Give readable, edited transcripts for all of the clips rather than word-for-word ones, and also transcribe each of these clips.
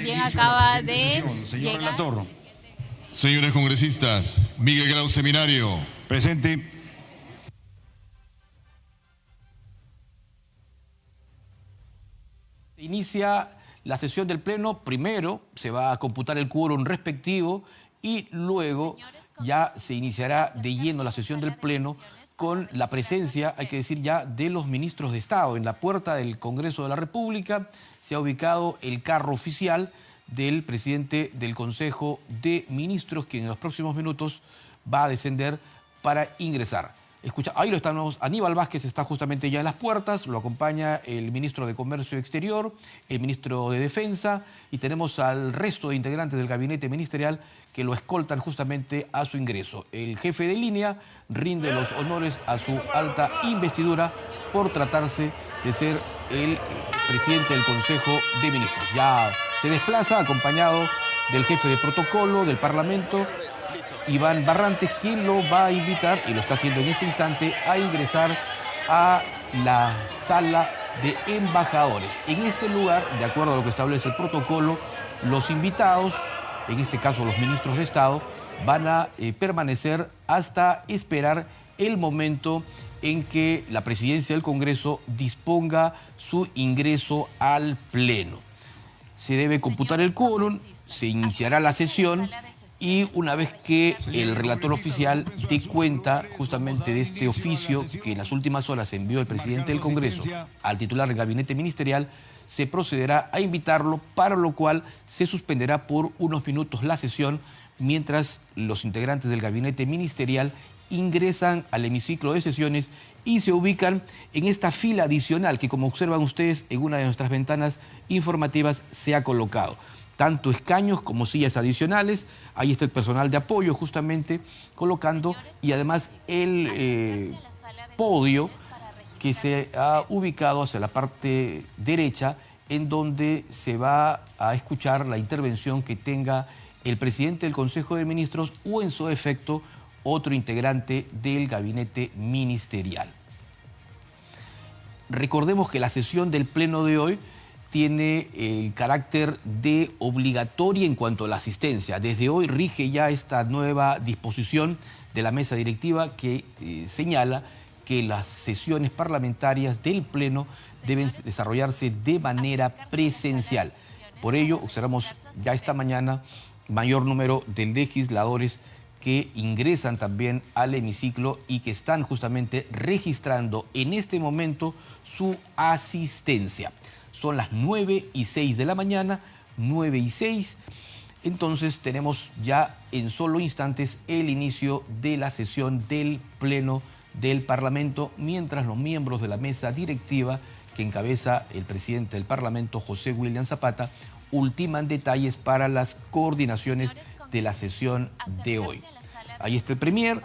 Bien acaba de Señor llegar. relator. Señores congresistas, Miguel Grau Seminario. Presente. Inicia la sesión del Pleno. Primero se va a computar el quórum respectivo y luego ya se iniciará de lleno la sesión del Pleno con la presencia, hay que decir ya, de los ministros de Estado. En la puerta del Congreso de la República se ha ubicado el carro oficial del presidente del Consejo de Ministros, quien en los próximos minutos va a descender para ingresar. Escucha, ahí lo estamos, Aníbal Vázquez está justamente ya en las puertas, lo acompaña el ministro de Comercio Exterior, el ministro de Defensa y tenemos al resto de integrantes del gabinete ministerial que lo escoltan justamente a su ingreso. El jefe de línea rinde los honores a su alta investidura por tratarse de ser el presidente del Consejo de Ministros. Ya se desplaza acompañado del jefe de protocolo del Parlamento, Iván Barrantes, quien lo va a invitar, y lo está haciendo en este instante, a ingresar a la sala de embajadores. En este lugar, de acuerdo a lo que establece el protocolo, los invitados, en este caso los ministros de Estado, van a permanecer hasta esperar el momento en que la presidencia del Congreso disponga su ingreso al Pleno. Se debe computar el quórum, se iniciará la sesión y una vez que el relator oficial dé cuenta justamente de este oficio que en las últimas horas envió el presidente del Congreso al titular del gabinete ministerial, se procederá a invitarlo, para lo cual se suspenderá por unos minutos la sesión mientras los integrantes del gabinete ministerial ingresan al hemiciclo de sesiones y se ubican en esta fila adicional que, como observan ustedes en una de nuestras ventanas informativas, se ha colocado. Tanto escaños como sillas adicionales. Ahí está el personal de apoyo justamente colocando y además el podio que se ha ubicado hacia la parte derecha, en donde se va a escuchar la intervención que tenga el presidente del Consejo de Ministros o, en su defecto, otro integrante del gabinete ministerial. Recordemos que la sesión del Pleno de hoy tiene el carácter de obligatoria en cuanto a la asistencia. Desde hoy rige ya esta nueva disposición de la mesa directiva que señala que las sesiones parlamentarias del Pleno deben desarrollarse de manera presencial. Por ello, observamos ya esta mañana mayor número de legisladores que ingresan también al hemiciclo y que están justamente registrando en este momento su asistencia. Son las 9:06 de la mañana, 9:06. Entonces tenemos ya en solo instantes el inicio de la sesión del Pleno del Parlamento, mientras los miembros de la mesa directiva que encabeza el presidente del Parlamento, José William Zapata, ultiman detalles para las coordinaciones de la sesión de hoy. Ahí está el premier,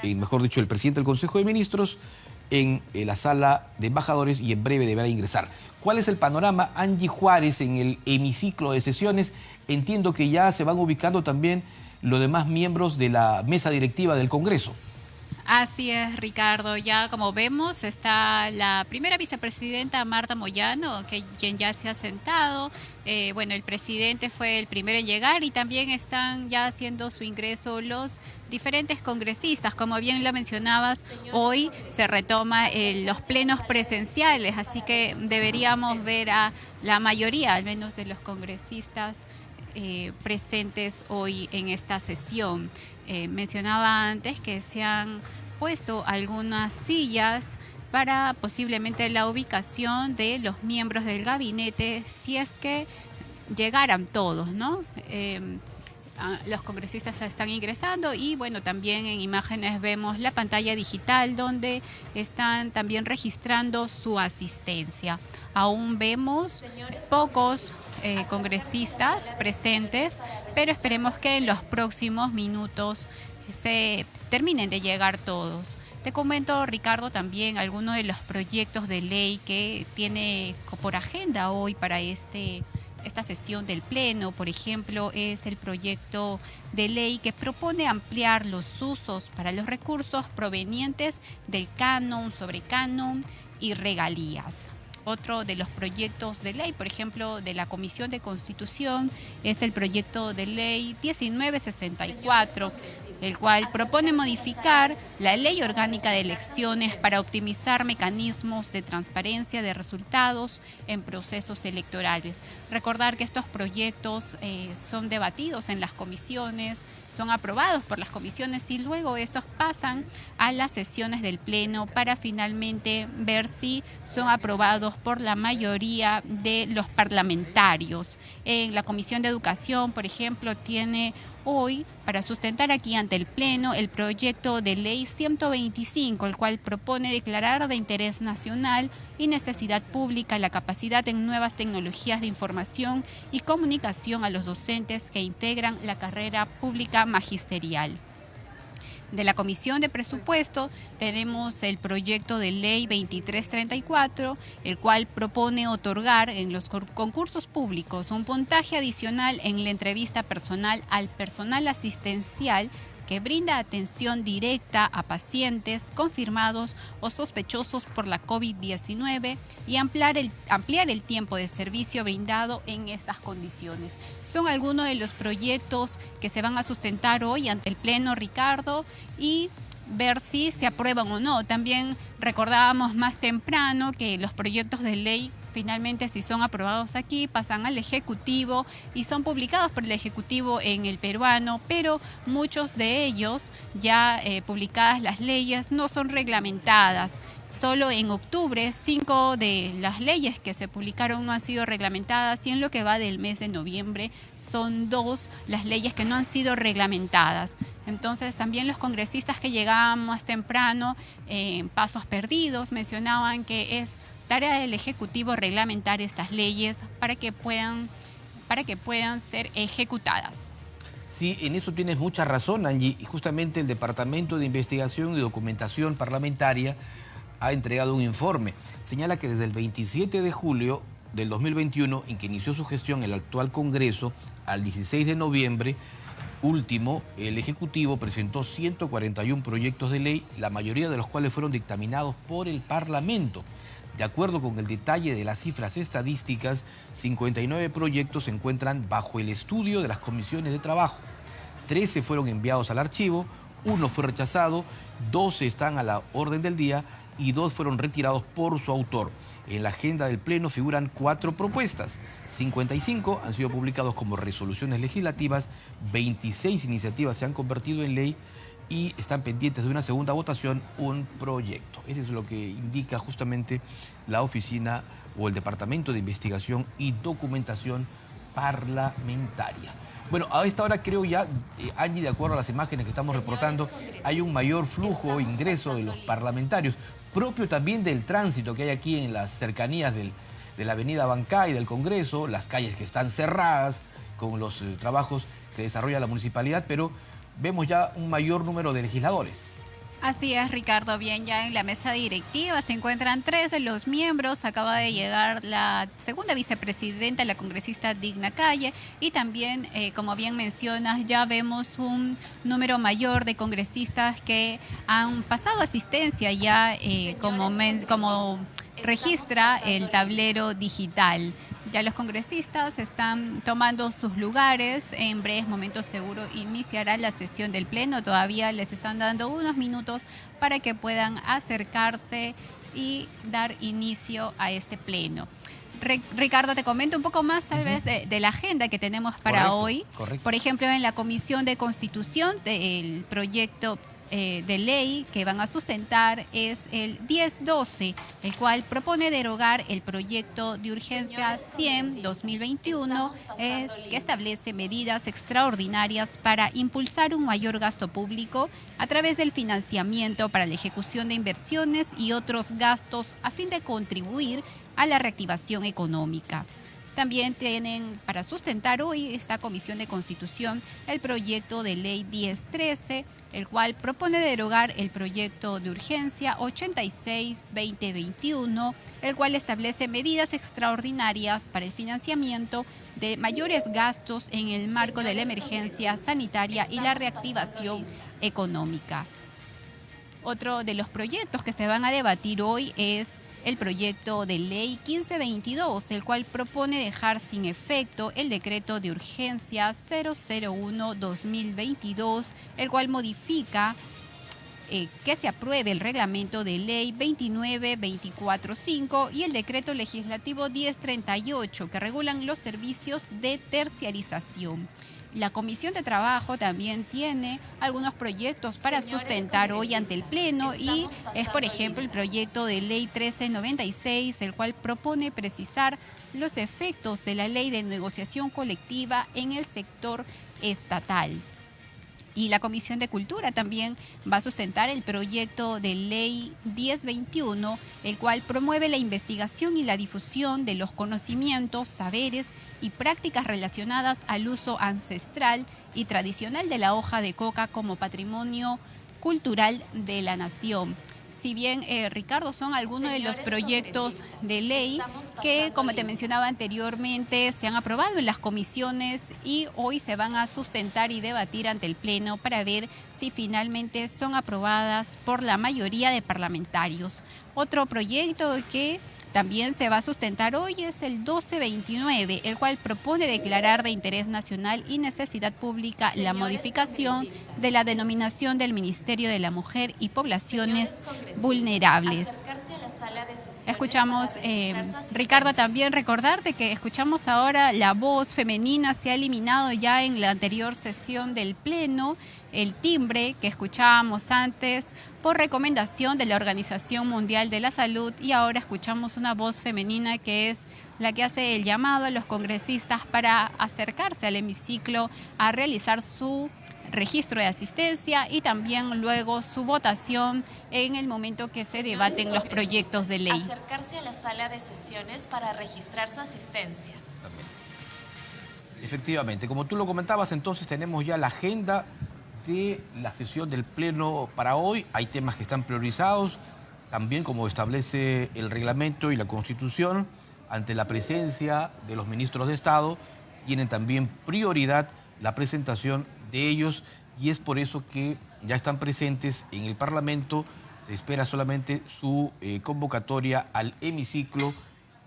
mejor dicho, el presidente del Consejo de Ministros, en la sala de embajadores y en breve deberá ingresar. ¿Cuál es el panorama, Angie Juárez, en el hemiciclo de sesiones? Entiendo que ya se van ubicando también los demás miembros de la mesa directiva del Congreso. Así es, Ricardo. Ya como vemos está la primera vicepresidenta Marta Moyano, quien ya se ha sentado. Bueno, el presidente fue el primero en llegar y también están ya haciendo su ingreso los diferentes congresistas. Como bien lo mencionabas, hoy se retoma los plenos presenciales, así que deberíamos ver a la mayoría, al menos de los congresistas presentes hoy en esta sesión. Mencionaba antes que se han puesto algunas sillas para posiblemente la ubicación de los miembros del gabinete, si es que llegaran todos, ¿no? Los congresistas están ingresando y bueno, también en imágenes vemos la pantalla digital donde están también registrando su asistencia. Aún vemos pocos congresistas presentes, pero esperemos que en los próximos minutos se terminen de llegar todos. Te comento, Ricardo, también algunos de los proyectos de ley que tiene por agenda hoy para esta sesión del Pleno. Por ejemplo, es el proyecto de ley que propone ampliar los usos para los recursos provenientes del canon, sobrecanon y regalías. Otro de los proyectos de ley, por ejemplo, de la Comisión de Constitución, es el proyecto de ley 1964, el cual propone modificar la Ley Orgánica de Elecciones para optimizar mecanismos de transparencia de resultados en procesos electorales. Recordar que estos proyectos son debatidos en las comisiones, son aprobados por las comisiones y luego estos pasan a las sesiones del Pleno para finalmente ver si son aprobados por la mayoría de los parlamentarios. En la Comisión de Educación, por ejemplo, tiene hoy para sustentar aquí ante el Pleno el proyecto de ley 125, el cual propone declarar de interés nacional y necesidad pública la capacidad en nuevas tecnologías de información y comunicación a los docentes que integran la carrera pública magisterial. De la Comisión de Presupuesto tenemos el proyecto de ley 2334, el cual propone otorgar en los concursos públicos un puntaje adicional en la entrevista personal al personal asistencial que brinda atención directa a pacientes confirmados o sospechosos por la COVID-19 y ampliar el tiempo de servicio brindado en estas condiciones. Son algunos de los proyectos que se van a sustentar hoy ante el Pleno, Ricardo, y ver si se aprueban o no. También recordábamos más temprano que los proyectos de ley finalmente, si son aprobados aquí, pasan al Ejecutivo y son publicados por el Ejecutivo en el peruano, pero muchos de ellos, ya publicadas las leyes, no son reglamentadas. Solo en octubre 5 de las leyes que se publicaron no han sido reglamentadas y en lo que va del mes de noviembre son 2 las leyes que no han sido reglamentadas. Entonces también los congresistas que llegaban más temprano en pasos perdidos mencionaban que es tarea del Ejecutivo reglamentar estas leyes para que puedan ser ejecutadas. Sí, en eso tienes mucha razón, Angie. Y justamente el Departamento de Investigación y Documentación Parlamentaria ha entregado un informe. Señala que desde el 27 de julio del 2021, en que inició su gestión el actual Congreso, al 16 de noviembre último, el Ejecutivo presentó 141 proyectos de ley, la mayoría de los cuales fueron dictaminados por el Parlamento. De acuerdo con el detalle de las cifras estadísticas, 59 proyectos se encuentran bajo el estudio de las comisiones de trabajo. 13 fueron enviados al archivo, 1 fue rechazado, 12 están a la orden del día y 2 fueron retirados por su autor. En la agenda del Pleno figuran 4 propuestas, 55 han sido publicados como resoluciones legislativas, 26 iniciativas se han convertido en ley y están pendientes de una segunda votación un proyecto. Eso es lo que indica justamente la oficina o el Departamento de Investigación y Documentación Parlamentaria. Bueno, a esta hora creo ya, Angie, de acuerdo a las imágenes que estamos reportando, hay un mayor flujo, ingreso de los parlamentarios, propio también del tránsito que hay aquí en las cercanías de la avenida Bancay del Congreso, las calles que están cerradas con los trabajos que desarrolla la municipalidad, pero vemos ya un mayor número de legisladores. Así es, Ricardo. Bien, ya en la mesa directiva se encuentran 3 de los miembros. Acaba de llegar la segunda vicepresidenta, la congresista Digna Calle, y también, como bien mencionas, ya vemos un número mayor de congresistas que han pasado asistencia ya como registra el tablero digital. Ya los congresistas están tomando sus lugares. En breves momentos seguro iniciará la sesión del Pleno. Todavía les están dando unos minutos para que puedan acercarse y dar inicio a este Pleno. Ricardo, te comento un poco más tal vez de la agenda que tenemos para hoy. Correcto. Por ejemplo, en la Comisión de Constitución, el proyecto de ley que van a sustentar es el 1012, el cual propone derogar el proyecto de urgencia 100-2021, que establece medidas extraordinarias para impulsar un mayor gasto público a través del financiamiento para la ejecución de inversiones y otros gastos a fin de contribuir a la reactivación económica. También tienen para sustentar hoy esta Comisión de Constitución el proyecto de ley 1013, el cual propone derogar el proyecto de urgencia 86-2021, el cual establece medidas extraordinarias para el financiamiento de mayores gastos en el marco de la emergencia sanitaria y la reactivación económica. Otro de los proyectos que se van a debatir hoy es el proyecto de ley 1522, el cual propone dejar sin efecto el decreto de urgencia 001-2022, el cual modifica que se apruebe el reglamento de ley 29-245 y el decreto legislativo 1038 que regulan los servicios de terciarización. La Comisión de Trabajo también tiene algunos proyectos para sustentar hoy ante el Pleno y es, por ejemplo, el proyecto de ley 1396, el cual propone precisar los efectos de la ley de negociación colectiva en el sector estatal. Y la Comisión de Cultura también va a sustentar el proyecto de ley 1021, el cual promueve la investigación y la difusión de los conocimientos, saberes y prácticas relacionadas al uso ancestral y tradicional de la hoja de coca como patrimonio cultural de la nación. Si bien, Ricardo, son algunos de los proyectos de ley que, como te mencionaba anteriormente, se han aprobado en las comisiones y hoy se van a sustentar y debatir ante el Pleno para ver si finalmente son aprobadas por la mayoría de parlamentarios. Otro proyecto que también se va a sustentar hoy es el 1229, el cual propone declarar de interés nacional y necesidad pública la modificación de la denominación del Ministerio de la Mujer y Poblaciones Vulnerables. Escuchamos, Ricardo, también recordarte que escuchamos ahora la voz femenina, se ha eliminado ya en la anterior sesión del Pleno el timbre que escuchábamos antes por recomendación de la Organización Mundial de la Salud y ahora escuchamos una voz femenina que es la que hace el llamado a los congresistas para acercarse al hemiciclo a realizar su registro de asistencia y también luego su votación en el momento que se debaten los proyectos de ley. Acercarse a la sala de sesiones para registrar su asistencia. También. Efectivamente, como tú lo comentabas, entonces tenemos ya la agenda de la sesión del Pleno para hoy. Hay temas que están priorizados, también como establece el reglamento y la Constitución, ante la presencia de los ministros de Estado, tienen también prioridad la presentación de ellos y es por eso que ya están presentes en el Parlamento. Se espera solamente su convocatoria al hemiciclo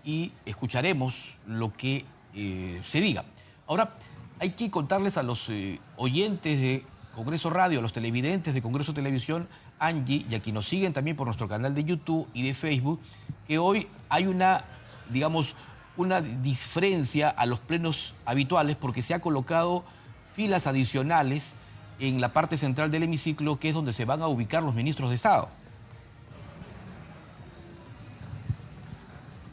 y escucharemos lo que se diga. Ahora, hay que contarles a los oyentes de Congreso Radio, a los televidentes de Congreso Televisión, Angie, y a quienes nos siguen también por nuestro canal de YouTube y de Facebook, que hoy hay una diferencia a los plenos habituales porque se ha colocado filas adicionales en la parte central del hemiciclo, que es donde se van a ubicar los ministros de Estado.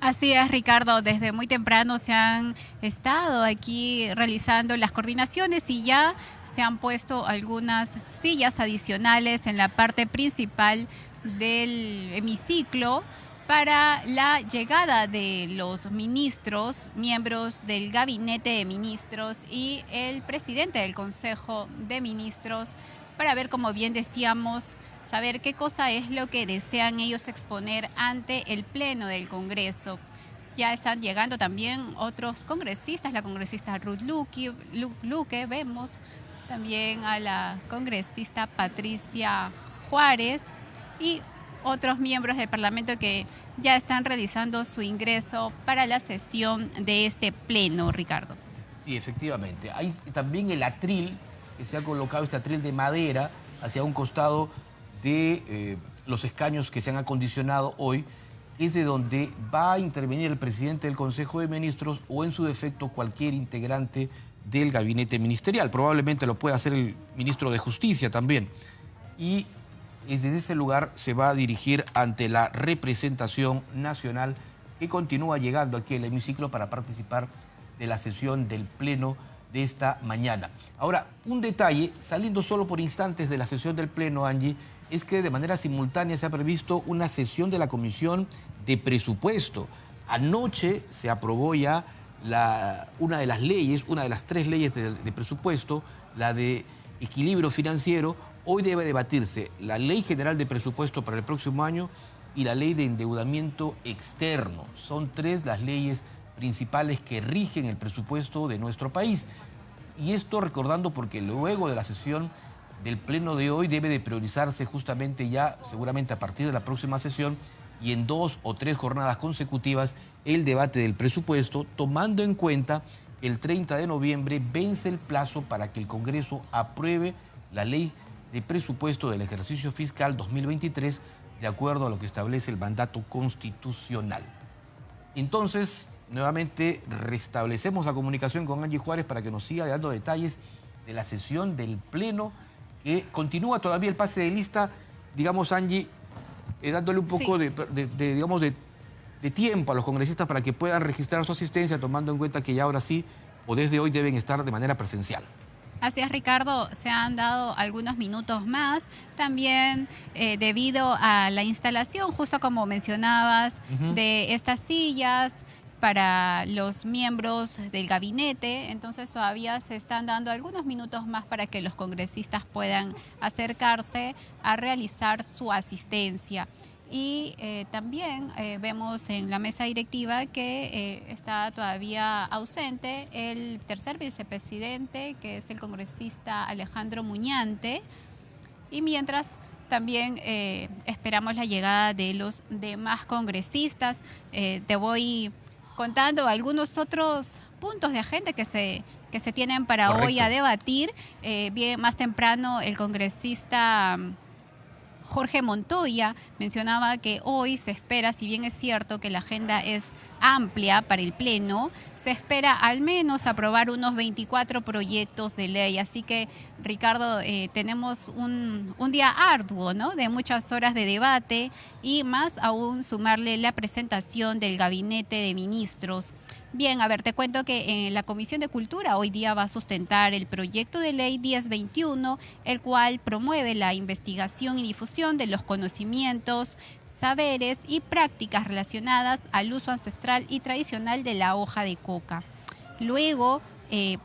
Así es, Ricardo, desde muy temprano se han estado aquí realizando las coordinaciones y ya se han puesto algunas sillas adicionales en la parte principal del hemiciclo para la llegada de los ministros, miembros del gabinete de ministros y el presidente del Consejo de Ministros, para ver, como bien decíamos, saber qué cosa es lo que desean ellos exponer ante el Pleno del Congreso. Ya están llegando también otros congresistas, la congresista Ruth Luque, vemos también a la congresista Patricia Juárez y otros miembros del Parlamento que ya están realizando su ingreso para la sesión de este Pleno, Ricardo. Sí, efectivamente. Hay también el atril, que se ha colocado este atril de madera hacia un costado de los escaños que se han acondicionado hoy, es de donde va a intervenir el presidente del Consejo de Ministros o en su defecto cualquier integrante del gabinete ministerial. Probablemente lo pueda hacer el ministro de Justicia también. Y desde ese lugar se va a dirigir ante la representación nacional que continúa llegando aquí al hemiciclo para participar de la sesión del Pleno de esta mañana. Ahora, un detalle, saliendo solo por instantes de la sesión del Pleno, Angie, es que de manera simultánea se ha previsto una sesión de la Comisión de Presupuesto. Anoche se aprobó ya una de las leyes, una de las tres leyes de presupuesto, la de equilibrio financiero. Hoy debe debatirse la Ley General de Presupuesto para el próximo año y la Ley de Endeudamiento Externo. Son tres las leyes principales que rigen el presupuesto de nuestro país. Y esto recordando porque luego de la sesión del Pleno de hoy debe de priorizarse justamente ya, seguramente a partir de la próxima sesión, y en 2 o 3 jornadas consecutivas el debate del presupuesto, tomando en cuenta que el 30 de noviembre vence el plazo para que el Congreso apruebe la ley de presupuesto del ejercicio fiscal 2023 de acuerdo a lo que establece el mandato constitucional. Entonces, nuevamente restablecemos la comunicación con Angie Juárez para que nos siga dando detalles de la sesión del Pleno, que continúa todavía el pase de lista, digamos, Angie, dándole un poco de tiempo a los congresistas para que puedan registrar su asistencia, tomando en cuenta que ya ahora sí, o desde hoy, deben estar de manera presencial. Así es, Ricardo, se han dado algunos minutos más, también debido a la instalación, justo como mencionabas, de estas sillas para los miembros del gabinete, entonces todavía se están dando algunos minutos más para que los congresistas puedan acercarse a realizar su asistencia. Y también vemos en la mesa directiva que está todavía ausente el tercer vicepresidente, que es el congresista Alejandro Muñante, y mientras también esperamos la llegada de los demás congresistas. Te voy contando algunos otros puntos de agenda que se tienen para hoy a debatir. Bien, más temprano el congresista Jorge Montoya mencionaba que hoy se espera, si bien es cierto que la agenda es amplia para el Pleno, se espera al menos aprobar unos 24 proyectos de ley. Así que, Ricardo, tenemos un día arduo, ¿no?, de muchas horas de debate y más aún sumarle la presentación del gabinete de ministros. Bien, a ver, te cuento que la Comisión de Cultura hoy día va a sustentar el proyecto de ley 1021, el cual promueve la investigación y difusión de los conocimientos, saberes y prácticas relacionadas al uso ancestral y tradicional de la hoja de coca. Luego,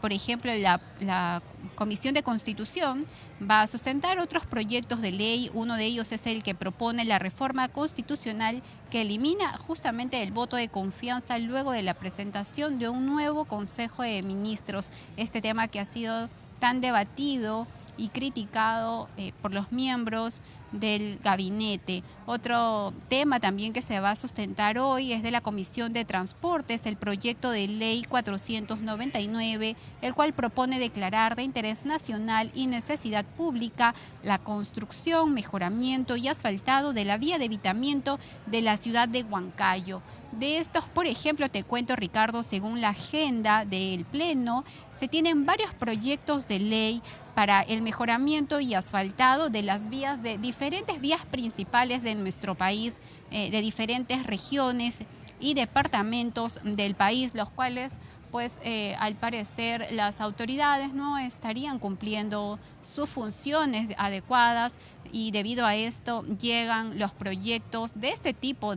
por ejemplo, la Comisión de Constitución va a sustentar otros proyectos de ley. Uno de ellos es el que propone la reforma constitucional que elimina justamente el voto de confianza luego de la presentación de un nuevo Consejo de Ministros. Este tema que ha sido tan debatido y criticado por los miembros del gabinete. Otro tema también que se va a sustentar hoy es de la Comisión de Transportes, el proyecto de ley 499, el cual propone declarar de interés nacional y necesidad pública la construcción, mejoramiento y asfaltado de la vía de evitamiento de la ciudad de Huancayo. De estos, por ejemplo, te cuento, Ricardo, según la agenda del Pleno, se tienen varios proyectos de ley para el mejoramiento y asfaltado de las vías, de diferentes vías principales de nuestro país, de diferentes regiones y departamentos del país, los cuales, pues, al parecer, las autoridades no estarían cumpliendo sus funciones adecuadas y debido a esto llegan los proyectos de este tipo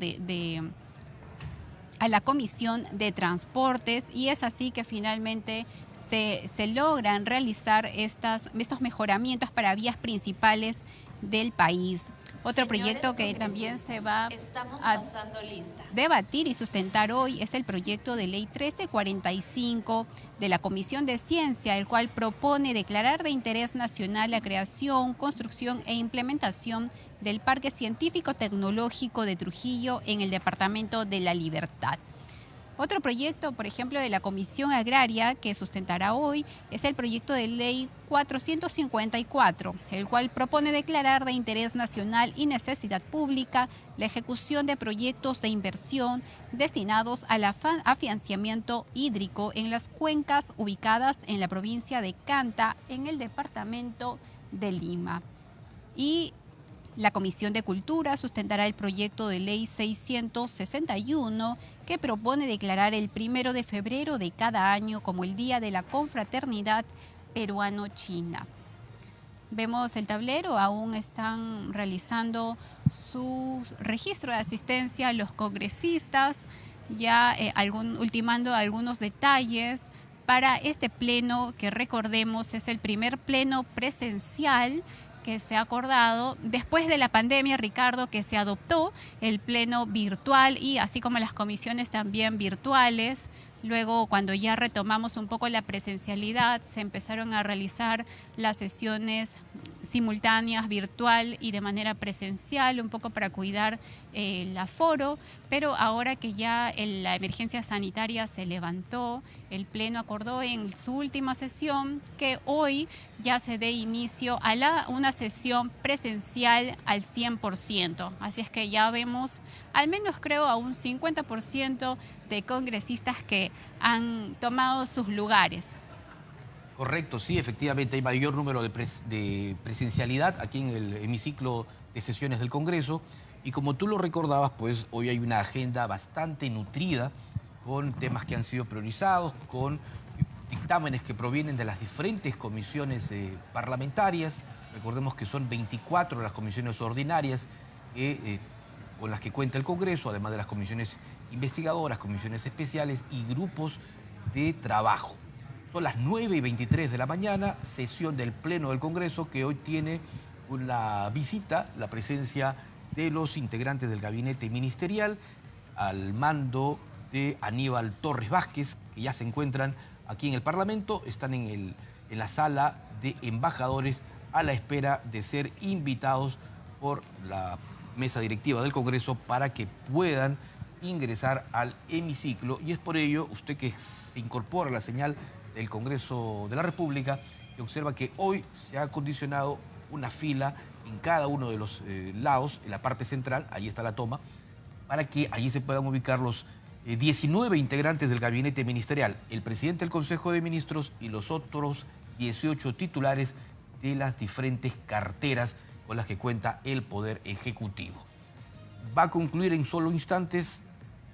a la Comisión de Transportes y es así que finalmente se logran realizar estos mejoramientos para vías principales del país. Otro proyecto que también se va a debatir y sustentar hoy es el proyecto de ley 1345 de la Comisión de Ciencia, el cual propone declarar de interés nacional la creación, construcción e implementación del Parque Científico Tecnológico de Trujillo en el Departamento de La Libertad. Otro proyecto, por ejemplo, de la Comisión Agraria que sustentará hoy es el proyecto de ley 454, el cual propone declarar de interés nacional y necesidad pública la ejecución de proyectos de inversión destinados al afianzamiento hídrico en las cuencas ubicadas en la provincia de Canta, en el departamento de Lima. Y la Comisión de Cultura sustentará el proyecto de ley 661 que propone declarar el 1 de febrero de cada año como el Día de la Confraternidad Peruano-China. Vemos el tablero, aún están realizando su registro de asistencia los congresistas, ya ultimando algunos detalles para este pleno que, recordemos, es el primer pleno presencial que se ha acordado después de la pandemia, Ricardo, que se adoptó el pleno virtual y así como las comisiones también virtuales. Luego, cuando ya retomamos un poco la presencialidad, se empezaron a realizar las sesiones simultáneas, virtual y de manera presencial, un poco para cuidar el aforo, pero ahora que ya la emergencia sanitaria se levantó, el Pleno acordó en su última sesión que hoy ya se dé inicio a una sesión presencial al 100%. Así es que ya vemos, al menos creo, a un 50% de congresistas que han tomado sus lugares. Correcto, sí, efectivamente hay mayor número de presencialidad aquí en el hemiciclo de sesiones del Congreso. Y como tú lo recordabas, pues hoy hay una agenda bastante nutrida con temas que han sido priorizados, con dictámenes que provienen de las diferentes comisiones parlamentarias. Recordemos que son 24 las comisiones ordinarias con las que cuenta el Congreso, además de las comisiones investigadoras, comisiones especiales y grupos de trabajo. Son las 9:23 de la mañana, sesión del Pleno del Congreso, que hoy tiene una visita, la presencia de los integrantes del gabinete ministerial, al mando de Aníbal Torres Vázquez, que ya se encuentran aquí en el Parlamento, están en la sala de embajadores a la espera de ser invitados por la mesa directiva del Congreso para que puedan ingresar al hemiciclo. Y es por ello, usted que se incorpora a la señal del Congreso de la República, que observa que hoy se ha acondicionado una fila en cada uno de los lados, en la parte central, ahí está la toma, para que allí se puedan ubicar los 19 integrantes del gabinete ministerial, el presidente del Consejo de Ministros y los otros 18 titulares de las diferentes carteras con las que cuenta el Poder Ejecutivo. Va a concluir en solo instantes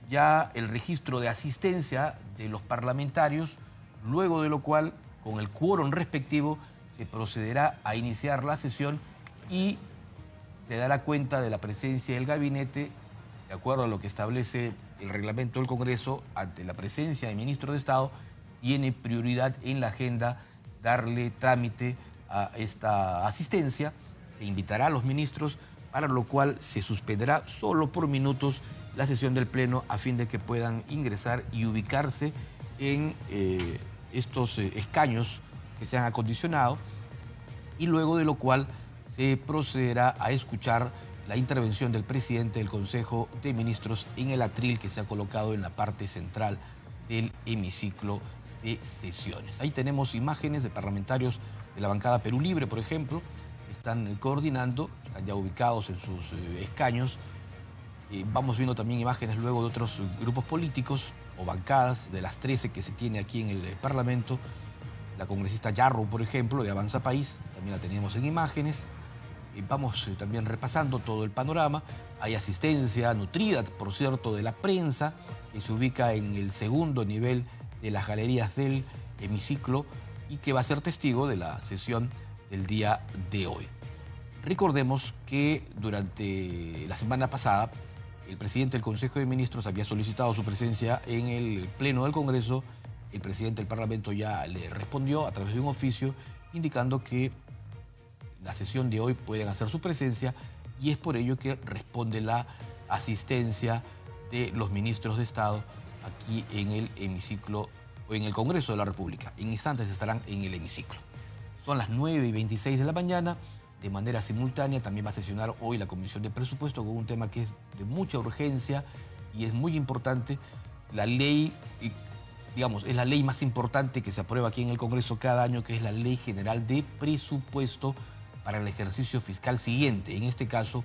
ya el registro de asistencia de los parlamentarios, luego de lo cual, con el quórum respectivo, se procederá a iniciar la sesión y se dará cuenta de la presencia del gabinete, de acuerdo a lo que establece el reglamento del Congreso. Ante la presencia de ministros de Estado, tiene prioridad en la agenda darle trámite a esta asistencia. Se invitará a los ministros, para lo cual se suspenderá solo por minutos la sesión del Pleno a fin de que puedan ingresar y ubicarse en estos escaños que se han acondicionado, y luego de lo cual se procederá a escuchar la intervención del presidente del Consejo de Ministros en el atril que se ha colocado en la parte central del hemiciclo de sesiones. Ahí tenemos imágenes de parlamentarios de la bancada Perú Libre, por ejemplo, que están coordinando, están ya ubicados en sus escaños. Vamos viendo también imágenes luego de otros grupos políticos o bancadas, de las 13 que se tiene aquí en el Parlamento. La congresista Yarro, por ejemplo, de Avanza País, también la tenemos en imágenes. Vamos también repasando todo el panorama. Hay asistencia nutrida, por cierto, de la prensa, que se ubica en el segundo nivel de las galerías del hemiciclo y que va a ser testigo de la sesión del día de hoy. Recordemos que durante la semana pasada, el presidente del Consejo de Ministros había solicitado su presencia en el Pleno del Congreso. El presidente del Parlamento ya le respondió a través de un oficio indicando que la sesión de hoy pueden hacer su presencia, y es por ello que responde la asistencia de los ministros de Estado aquí en el hemiciclo o en el Congreso de la República. En instantes estarán en el hemiciclo. Son las 9:26 de la mañana. De manera simultánea también va a sesionar hoy la Comisión de Presupuesto con un tema que es de mucha urgencia y es muy importante. La ley, digamos, es la ley más importante que se aprueba aquí en el Congreso cada año, que es la Ley General de Presupuesto para el ejercicio fiscal siguiente. En este caso,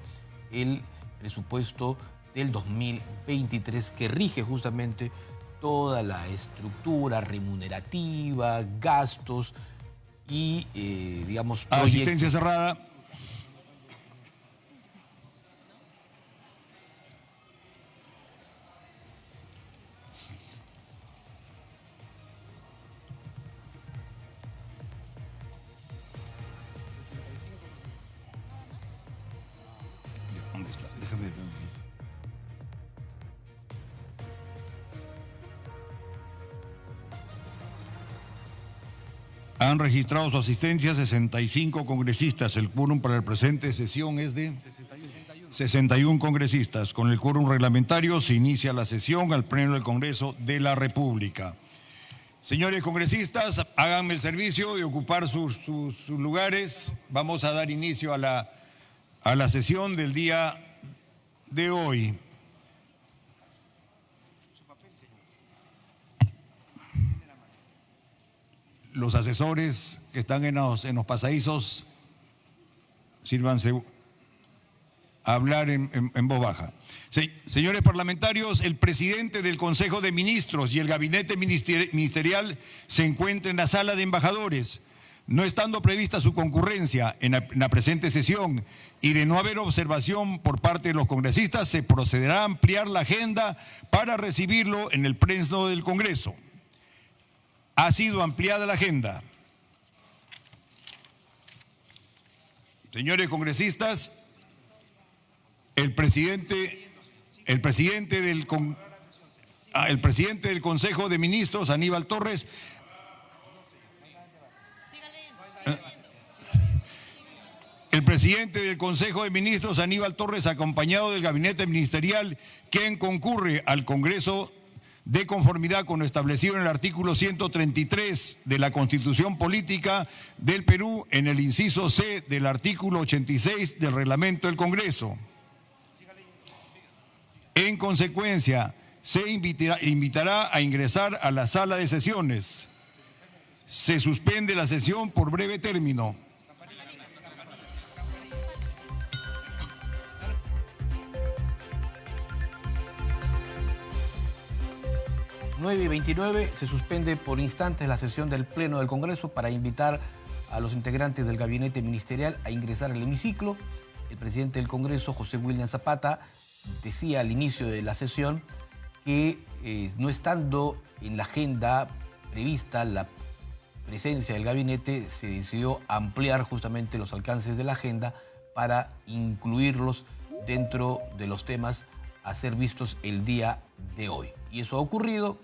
el presupuesto del 2023, que rige justamente toda la estructura remunerativa, gastos y, digamos, proyectos. Asistencia cerrada. ¿Dónde está? Déjame ver. Han registrado su asistencia 65 congresistas. El quórum para la presente sesión es de 61 congresistas. Con el quórum reglamentario se inicia la sesión al Pleno del Congreso de la República. Señores congresistas, háganme el servicio de ocupar sus lugares. Vamos a dar inicio a la sesión del día de hoy. Los asesores que están en los pasadizos, sírvanse a hablar en voz baja. Señores parlamentarios, el presidente del Consejo de Ministros y el gabinete ministerial se encuentran en la sala de embajadores. No estando prevista su concurrencia en la presente sesión y de no haber observación por parte de los congresistas, se procederá a ampliar la agenda para recibirlo en el Pleno del Congreso. Ha sido ampliada la agenda. Señores congresistas, el presidente del Consejo de Ministros, Aníbal Torres, el presidente del Consejo de Ministros, Aníbal Torres, acompañado del gabinete ministerial, quien concurre al Congreso de conformidad con lo establecido en el artículo 133 de la Constitución Política del Perú, en el inciso C del artículo 86 del Reglamento del Congreso. En consecuencia, se invitará a ingresar a la sala de sesiones. Se suspende la sesión por breve término. Nueve y 29, se suspende por instantes la sesión del Pleno del Congreso para invitar a los integrantes del gabinete ministerial a ingresar al hemiciclo. El presidente del Congreso, José William Zapata, decía al inicio de la sesión que no estando en la agenda prevista la presencia del gabinete, se decidió ampliar justamente los alcances de la agenda para incluirlos dentro de los temas a ser vistos el día de hoy. Y eso ha ocurrido.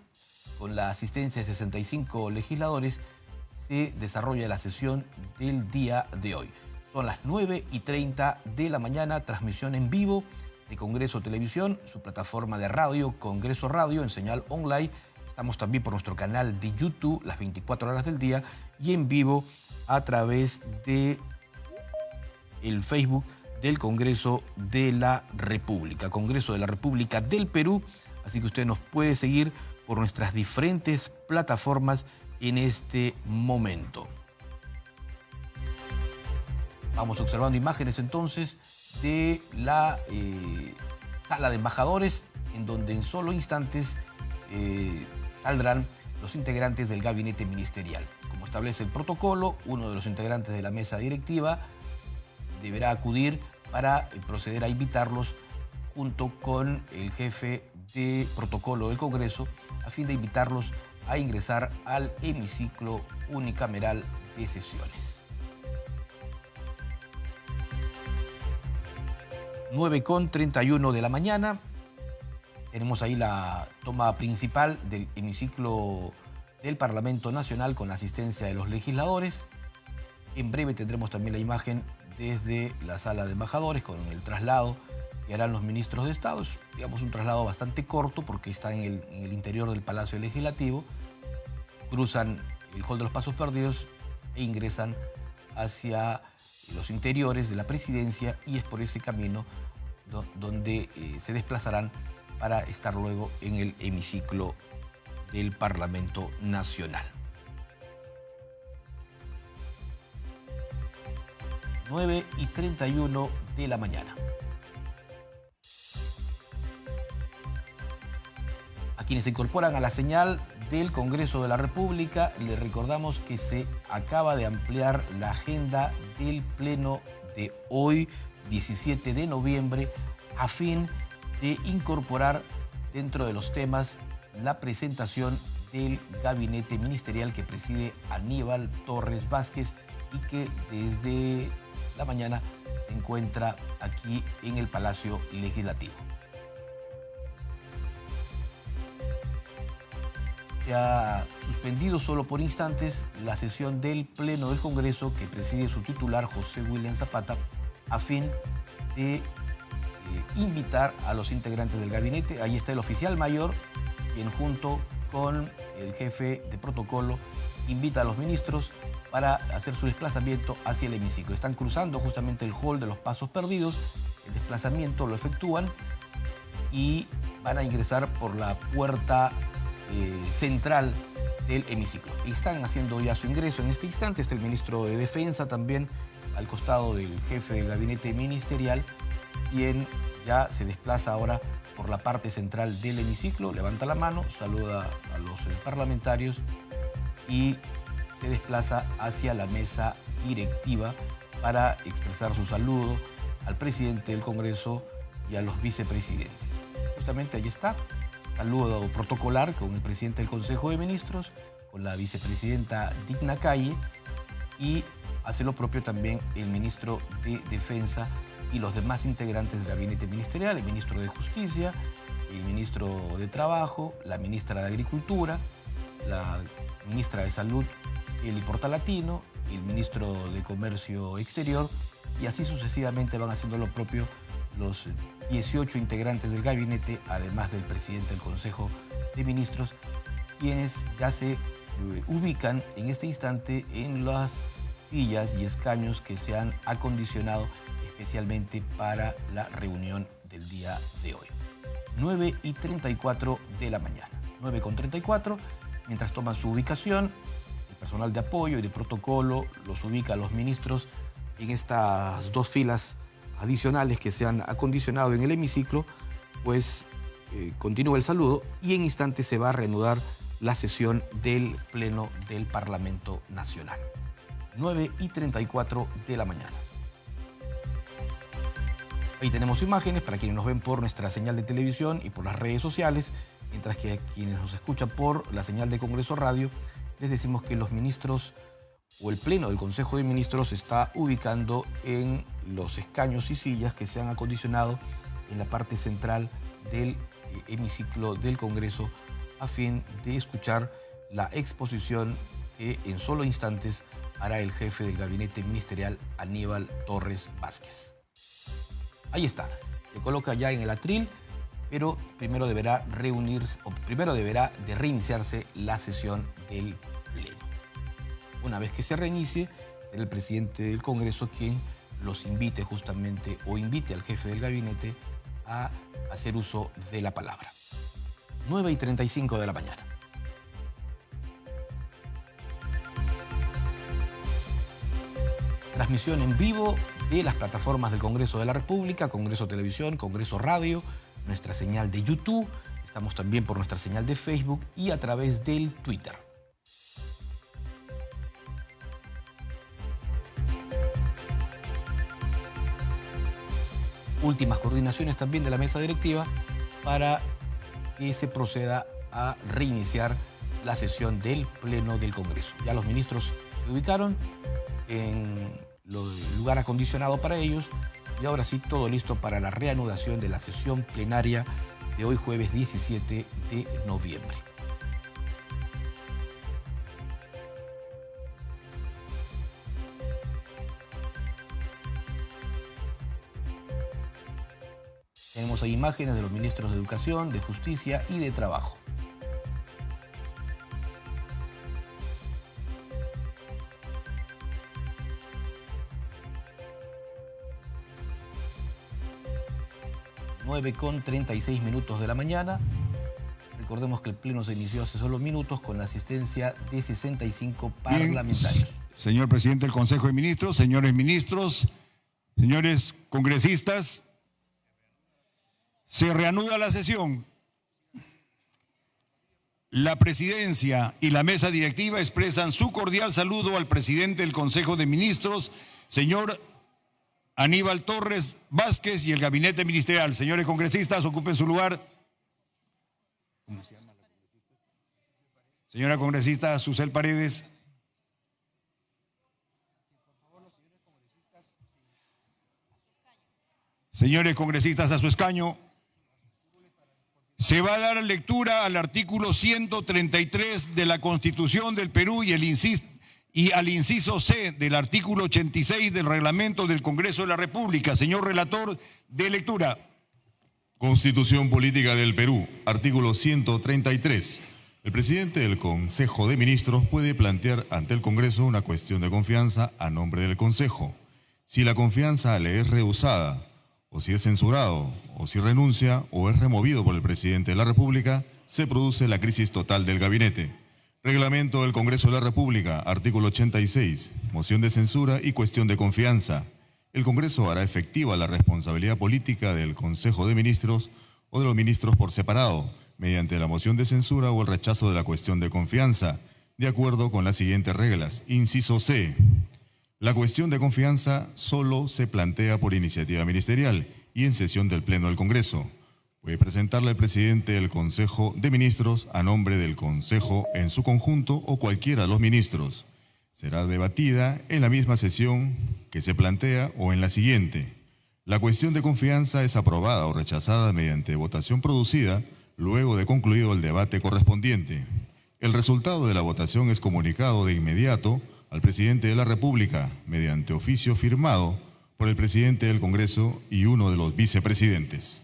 Con la asistencia de 65 legisladores se desarrolla la sesión del día de hoy. Son las 9:30 de la mañana, transmisión en vivo de Congreso Televisión, su plataforma de radio, Congreso Radio, en señal online. Estamos también por nuestro canal de YouTube, las 24 horas del día, y en vivo a través de el Facebook del Congreso de la República, Congreso de la República del Perú. Así que usted nos puede seguir por nuestras diferentes plataformas en este momento. Vamos observando imágenes entonces de la sala de embajadores, en donde en solo instantes saldrán los integrantes del gabinete ministerial. Como establece el protocolo, uno de los integrantes de la mesa directiva deberá acudir para proceder a invitarlos junto con el jefe de protocolo del Congreso, a fin de invitarlos a ingresar al hemiciclo unicameral de sesiones. 9:31 de la mañana. Tenemos ahí la toma principal del hemiciclo del Parlamento Nacional con la asistencia de los legisladores. En breve tendremos también la imagen desde la sala de embajadores con el traslado que harán los ministros de Estado. Es, digamos, un traslado bastante corto porque está en el interior del Palacio Legislativo. Cruzan el hall de los Pasos Perdidos e ingresan hacia los interiores de la presidencia, y es por ese camino donde se desplazarán para estar luego en el hemiciclo del Parlamento Nacional. 9:31 de la mañana. A quienes se incorporan a la señal del Congreso de la República, les recordamos que se acaba de ampliar la agenda del Pleno de hoy, 17 de noviembre, a fin de incorporar dentro de los temas la presentación del gabinete ministerial que preside Aníbal Torres Vázquez y que desde la mañana se encuentra aquí en el Palacio Legislativo. Se ha suspendido solo por instantes la sesión del Pleno del Congreso que preside su titular, José William Zapata, a fin de invitar a los integrantes del gabinete. Ahí está el oficial mayor, quien junto con el jefe de protocolo, invita a los ministros para hacer su desplazamiento hacia el hemiciclo. Están cruzando justamente el hall de los Pasos Perdidos, el desplazamiento lo efectúan y van a ingresar por la puerta central del hemiciclo. Y están haciendo ya su ingreso en este instante. Está el ministro de Defensa también al costado del jefe del gabinete ministerial, quien ya se desplaza ahora por la parte central del hemiciclo, levanta la mano, saluda a los parlamentarios y se desplaza hacia la mesa directiva para expresar su saludo al presidente del Congreso y a los vicepresidentes. Justamente allí está, saludo protocolar con el presidente del Consejo de Ministros, con la vicepresidenta Digna Calle, y hace lo propio también el ministro de Defensa y los demás integrantes del gabinete ministerial, el ministro de Justicia, el ministro de Trabajo, la ministra de Agricultura, la ministra de Salud, Eli Portalatino, el ministro de Comercio Exterior, y así sucesivamente van haciendo lo propio los 18 integrantes del gabinete, además del presidente del Consejo de Ministros, quienes ya se ubican en este instante en las sillas y escaños que se han acondicionado especialmente para la reunión del día de hoy. 9:34 de la mañana. 9:34, mientras toman su ubicación, el personal de apoyo y de protocolo los ubica a los ministros en estas dos filas adicionales que se han acondicionado en el hemiciclo, pues continúa el saludo y en instantes se va a reanudar la sesión del Pleno del Parlamento Nacional. 9:34 de la mañana. Ahí tenemos imágenes para quienes nos ven por nuestra señal de televisión y por las redes sociales, mientras que a quienes nos escuchan por la señal de Congreso Radio, les decimos que los ministros o el Pleno del Consejo de Ministros se está ubicando en los escaños y sillas que se han acondicionado en la parte central del hemiciclo del Congreso a fin de escuchar la exposición que en solo instantes hará el jefe del gabinete ministerial, Aníbal Torres Vázquez. Ahí está, se coloca ya en el atril, pero primero deberá de reiniciarse la sesión del Pleno. Una vez que se reinicie, será el presidente del Congreso quien los invite justamente o invite al jefe del gabinete a hacer uso de la palabra. 9:35 de la mañana. Transmisión en vivo de las plataformas del Congreso de la República, Congreso Televisión, Congreso Radio, nuestra señal de YouTube, estamos también por nuestra señal de Facebook y a través del Twitter. Últimas coordinaciones también de la mesa directiva para que se proceda a reiniciar la sesión del Pleno del Congreso. Ya los ministros se ubicaron en el lugar acondicionado para ellos y ahora sí todo listo para la reanudación de la sesión plenaria de hoy jueves 17 de noviembre. Tenemos ahí imágenes de los ministros de Educación, de Justicia y de Trabajo. Con 36 minutos de la mañana. Recordemos que el pleno se inició hace solo minutos con la asistencia de 65 parlamentarios. Bien, señor presidente del Consejo de Ministros, señores ministros, señores congresistas, se reanuda la sesión. La presidencia y la mesa directiva expresan su cordial saludo al presidente del Consejo de Ministros, señor Aníbal Torres Vázquez, y el gabinete ministerial. Señores congresistas, ocupen su lugar. ¿Cómo se llama la congresista? Señora congresista Susel Paredes. Señores congresistas, a su escaño. Se va a dar lectura al artículo 133 de la Constitución del Perú y al inciso C del artículo 86 del reglamento del Congreso de la República. Señor relator, de lectura. Constitución Política del Perú, artículo 133. El presidente del Consejo de Ministros puede plantear ante el Congreso una cuestión de confianza a nombre del Consejo. Si la confianza le es rehusada, o si es censurado, o si renuncia, o es removido por el presidente de la República, se produce la crisis total del gabinete. Reglamento del Congreso de la República, artículo 86, moción de censura y cuestión de confianza. El Congreso hará efectiva la responsabilidad política del Consejo de Ministros o de los ministros por separado, mediante la moción de censura o el rechazo de la cuestión de confianza, de acuerdo con las siguientes reglas. Inciso C. La cuestión de confianza solo se plantea por iniciativa ministerial y en sesión del Pleno del Congreso. Puede presentarla el presidente del Consejo de Ministros a nombre del Consejo en su conjunto o cualquiera de los ministros. Será debatida en la misma sesión que se plantea o en la siguiente. La cuestión de confianza es aprobada o rechazada mediante votación producida luego de concluido el debate correspondiente. El resultado de la votación es comunicado de inmediato al presidente de la República mediante oficio firmado por el presidente del Congreso y uno de los vicepresidentes.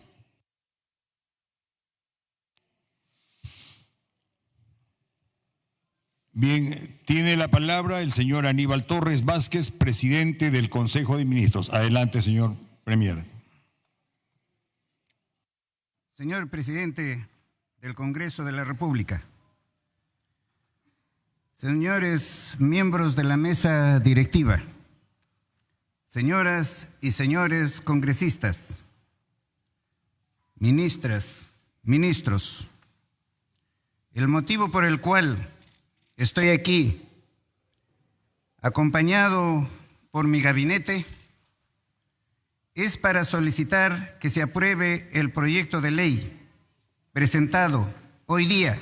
Bien, tiene la palabra el señor Aníbal Torres Vázquez, presidente del Consejo de Ministros. Adelante, señor Premier. Señor presidente del Congreso de la República, señores miembros de la mesa directiva, señoras y señores congresistas, ministras, ministros, el motivo por el cual estoy aquí, acompañado por mi gabinete, es para solicitar que se apruebe el proyecto de ley presentado hoy día.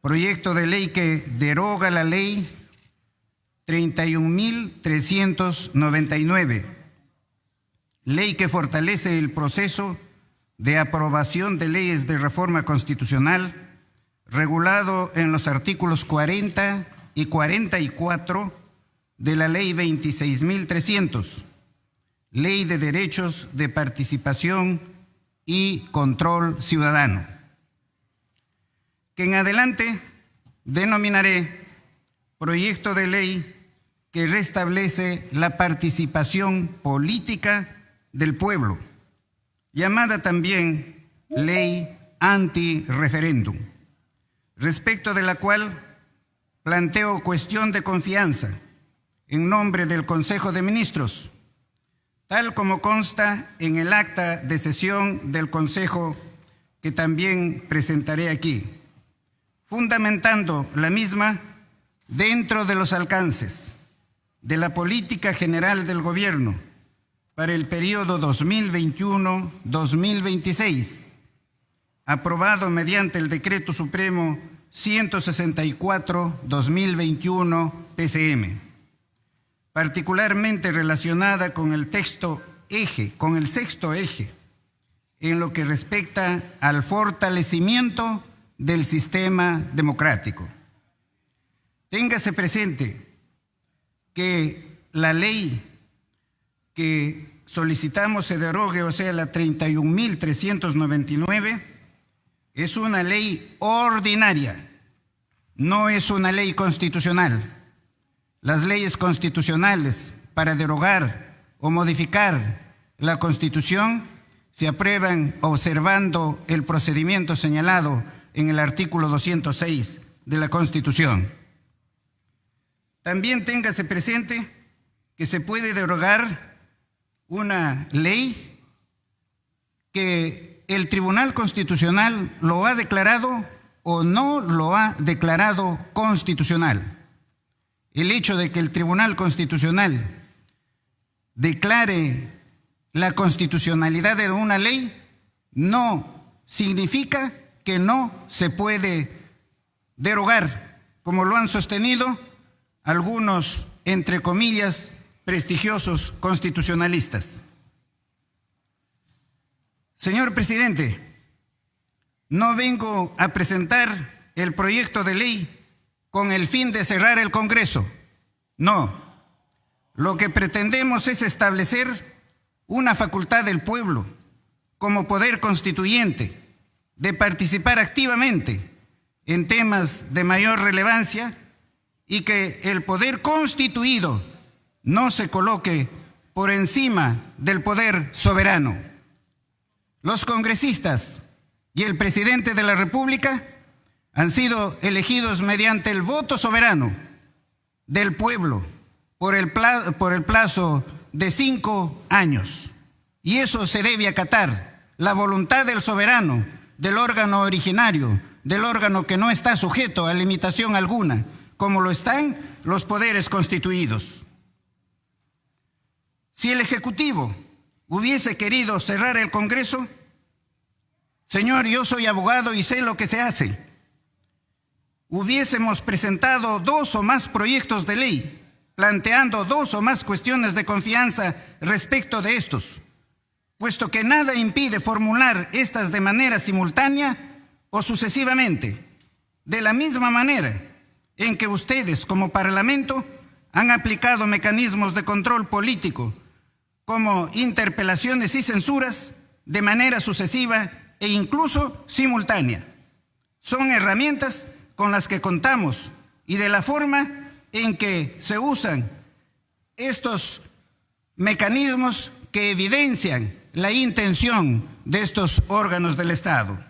Proyecto de ley que deroga la ley 31.399, ley que fortalece el proceso de aprobación de leyes de reforma constitucional regulado en los artículos 40 y 44 de la Ley 26.300, Ley de Derechos de Participación y Control Ciudadano, que en adelante denominaré proyecto de ley que restablece la participación política del pueblo, llamada también ley anti-referéndum, respecto de la cual planteo cuestión de confianza en nombre del Consejo de Ministros, tal como consta en el acta de sesión del Consejo que también presentaré aquí, fundamentando la misma dentro de los alcances de la política general del Gobierno para el periodo 2021-2026, aprobado mediante el Decreto Supremo 164-2021 PCM, particularmente relacionada con el sexto eje, en lo que respecta al fortalecimiento del sistema democrático. Téngase presente que la ley que solicitamos se derogue, o sea, la 31.399, es una ley ordinaria, no es una ley constitucional. Las leyes constitucionales para derogar o modificar la Constitución se aprueban observando el procedimiento señalado en el artículo 206 de la Constitución. También téngase presente que se puede derogar una ley que el Tribunal Constitucional lo ha declarado o no lo ha declarado constitucional. El hecho de que el Tribunal Constitucional declare la constitucionalidad de una ley no significa que no se puede derogar, como lo han sostenido algunos, entre comillas, prestigiosos constitucionalistas. Señor presidente, no vengo a presentar el proyecto de ley con el fin de cerrar el Congreso. No, lo que pretendemos es establecer una facultad del pueblo como poder constituyente de participar activamente en temas de mayor relevancia y que el poder constituido no se coloque por encima del poder soberano. Los congresistas y el presidente de la República han sido elegidos mediante el voto soberano del pueblo por el plazo de 5 años. Y eso se debe acatar, la voluntad del soberano, del órgano originario, del órgano que no está sujeto a limitación alguna, como lo están los poderes constituidos. Si el Ejecutivo hubiese querido cerrar el Congreso, señor, yo soy abogado y sé lo que se hace. Hubiésemos presentado 2 o más proyectos de ley, planteando 2 o más cuestiones de confianza respecto de estos, puesto que nada impide formular estas de manera simultánea o sucesivamente, de la misma manera en que ustedes como Parlamento han aplicado mecanismos de control político como interpelaciones y censuras de manera sucesiva e incluso simultánea. Son herramientas con las que contamos y de la forma en que se usan estos mecanismos que evidencian la intención de estos órganos del Estado.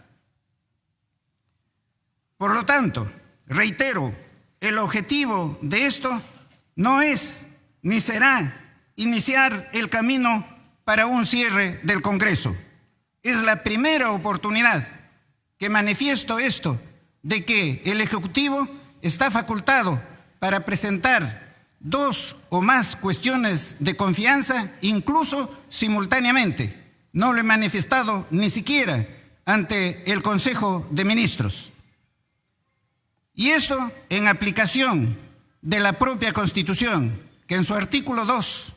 Por lo tanto, reitero, el objetivo de esto no es ni será iniciar el camino para un cierre del Congreso. Es la primera oportunidad que manifiesto esto, de que el Ejecutivo está facultado para presentar 2 o más cuestiones de confianza, incluso simultáneamente. No lo he manifestado ni siquiera ante el Consejo de Ministros. Y esto en aplicación de la propia Constitución, que en su artículo 2,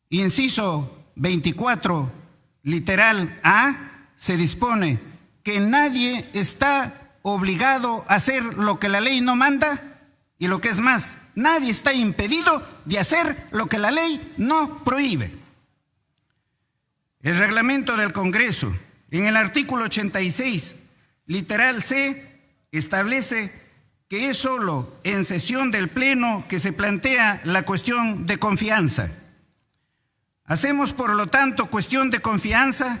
inciso 24, literal A, se dispone que nadie está obligado a hacer lo que la ley no manda, y lo que es más, nadie está impedido de hacer lo que la ley no prohíbe. El reglamento del Congreso, en el artículo 86, literal C, establece que es solo en sesión del Pleno que se plantea la cuestión de confianza. Hacemos, por lo tanto, cuestión de confianza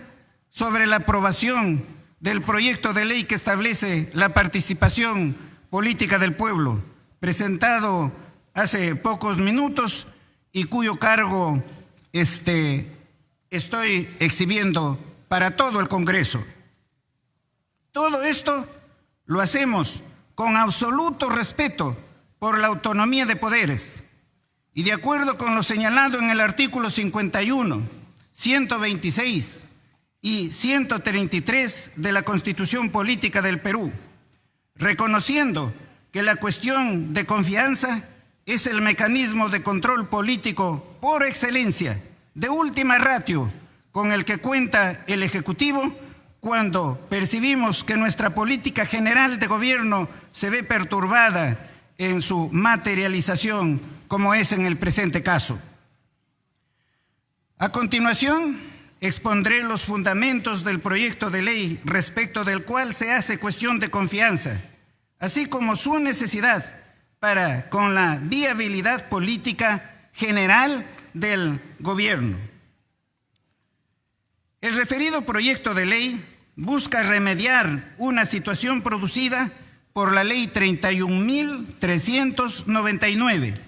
sobre la aprobación del proyecto de ley que establece la participación política del pueblo, presentado hace pocos minutos y cuyo cargo estoy exhibiendo para todo el Congreso. Todo esto lo hacemos con absoluto respeto por la autonomía de poderes y de acuerdo con lo señalado en el artículo 51, 126 y 133 de la Constitución Política del Perú, reconociendo que la cuestión de confianza es el mecanismo de control político por excelencia, de última ratio, con el que cuenta el Ejecutivo cuando percibimos que nuestra política general de gobierno se ve perturbada en su materialización, como es en el presente caso. A continuación, expondré los fundamentos del proyecto de ley respecto del cual se hace cuestión de confianza, así como su necesidad para con la viabilidad política general del gobierno. El referido proyecto de ley busca remediar una situación producida por la Ley 31.399,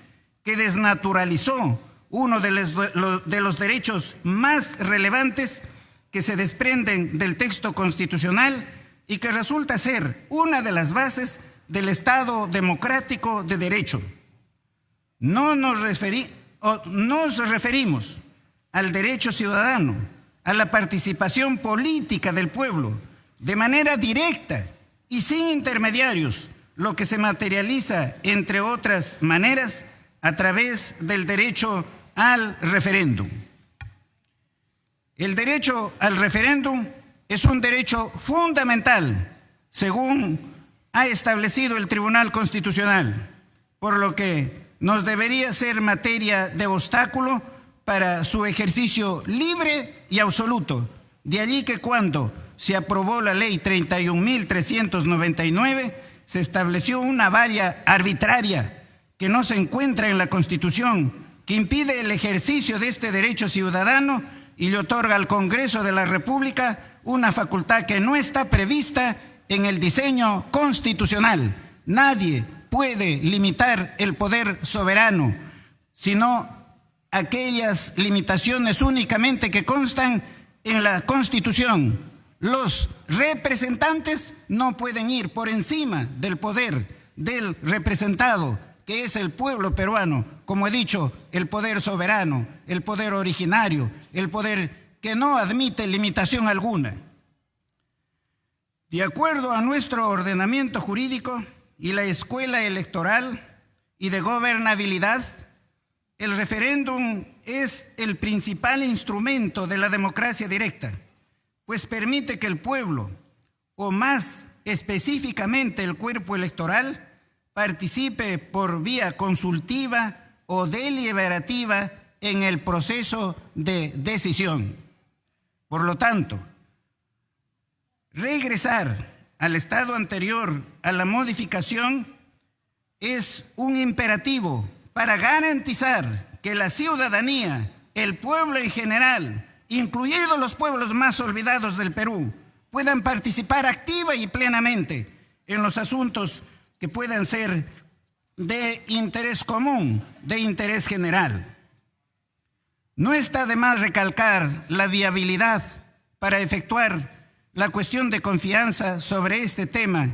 que desnaturalizó uno de los derechos más relevantes que se desprenden del texto constitucional y que resulta ser una de las bases del Estado democrático de derecho. Nos referimos al derecho ciudadano, a la participación política del pueblo, de manera directa y sin intermediarios, lo que se materializa, entre otras maneras, a través del derecho al referéndum. El derecho al referéndum es un derecho fundamental, según ha establecido el Tribunal Constitucional, por lo que nos debería ser materia de obstáculo para su ejercicio libre y absoluto. De allí que cuando se aprobó la ley 31.399, se estableció una valla arbitraria que no se encuentra en la Constitución, que impide el ejercicio de este derecho ciudadano y le otorga al Congreso de la República una facultad que no está prevista en el diseño constitucional. Nadie puede limitar el poder soberano, sino aquellas limitaciones únicamente que constan en la Constitución. Los representantes no pueden ir por encima del poder del representado, que es el pueblo peruano, como he dicho, el poder soberano, el poder originario, el poder que no admite limitación alguna. De acuerdo a nuestro ordenamiento jurídico y la escuela electoral y de gobernabilidad, el referéndum es el principal instrumento de la democracia directa, pues permite que el pueblo, o más específicamente el cuerpo electoral, participe por vía consultiva o deliberativa en el proceso de decisión. Por lo tanto, regresar al estado anterior a la modificación es un imperativo para garantizar que la ciudadanía, el pueblo en general, incluidos los pueblos más olvidados del Perú, puedan participar activa y plenamente en los asuntos que puedan ser de interés común, de interés general. No está de más recalcar la viabilidad para efectuar la cuestión de confianza sobre este tema,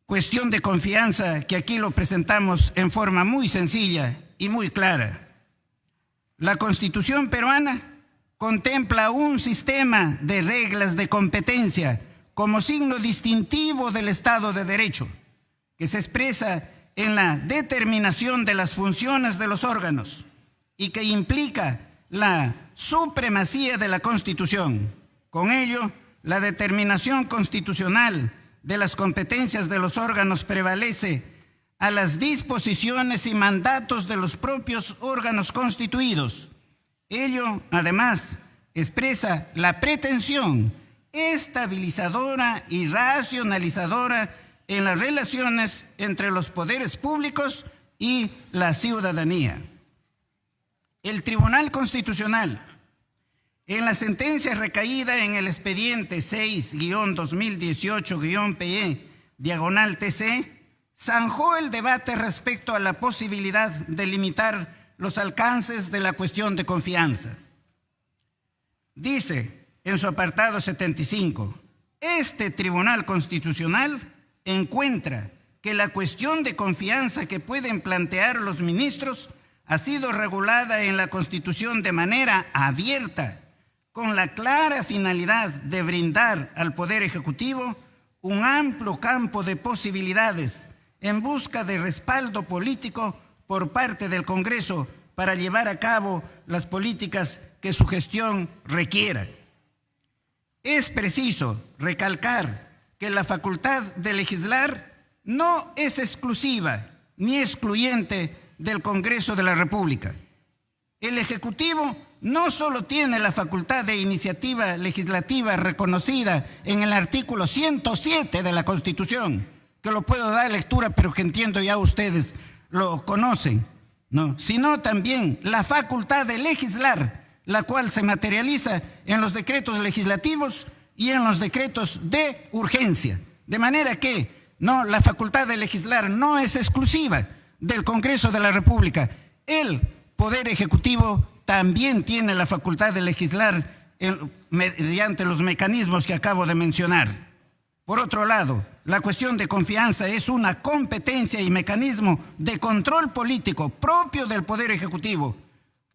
cuestión de confianza que aquí lo presentamos en forma muy sencilla y muy clara. La Constitución peruana contempla un sistema de reglas de competencia como signo distintivo del Estado de Derecho, que se expresa en la determinación de las funciones de los órganos y que implica la supremacía de la Constitución. Con ello, la determinación constitucional de las competencias de los órganos prevalece a las disposiciones y mandatos de los propios órganos constituidos. Ello, además, expresa la pretensión estabilizadora y racionalizadora en las relaciones entre los poderes públicos y la ciudadanía. El Tribunal Constitucional, en la sentencia recaída en el expediente 6-2018-PE/TC, zanjó el debate respecto a la posibilidad de limitar los alcances de la cuestión de confianza. Dice en su apartado 75, este Tribunal Constitucional encuentra que la cuestión de confianza que pueden plantear los ministros ha sido regulada en la Constitución de manera abierta, con la clara finalidad de brindar al Poder Ejecutivo un amplio campo de posibilidades en busca de respaldo político por parte del Congreso para llevar a cabo las políticas que su gestión requiera. Es preciso recalcar que la facultad de legislar no es exclusiva ni excluyente del Congreso de la República. El Ejecutivo no solo tiene la facultad de iniciativa legislativa reconocida en el artículo 107 de la Constitución, que lo puedo dar lectura, pero que entiendo ya ustedes lo conocen, ¿no?, sino también la facultad de legislar, la cual se materializa en los decretos legislativos y en los decretos de urgencia. De manera que la facultad de legislar no es exclusiva del Congreso de la República. El Poder Ejecutivo también tiene la facultad de legislar mediante los mecanismos que acabo de mencionar. Por otro lado, la cuestión de confianza es una competencia y mecanismo de control político propio del Poder Ejecutivo,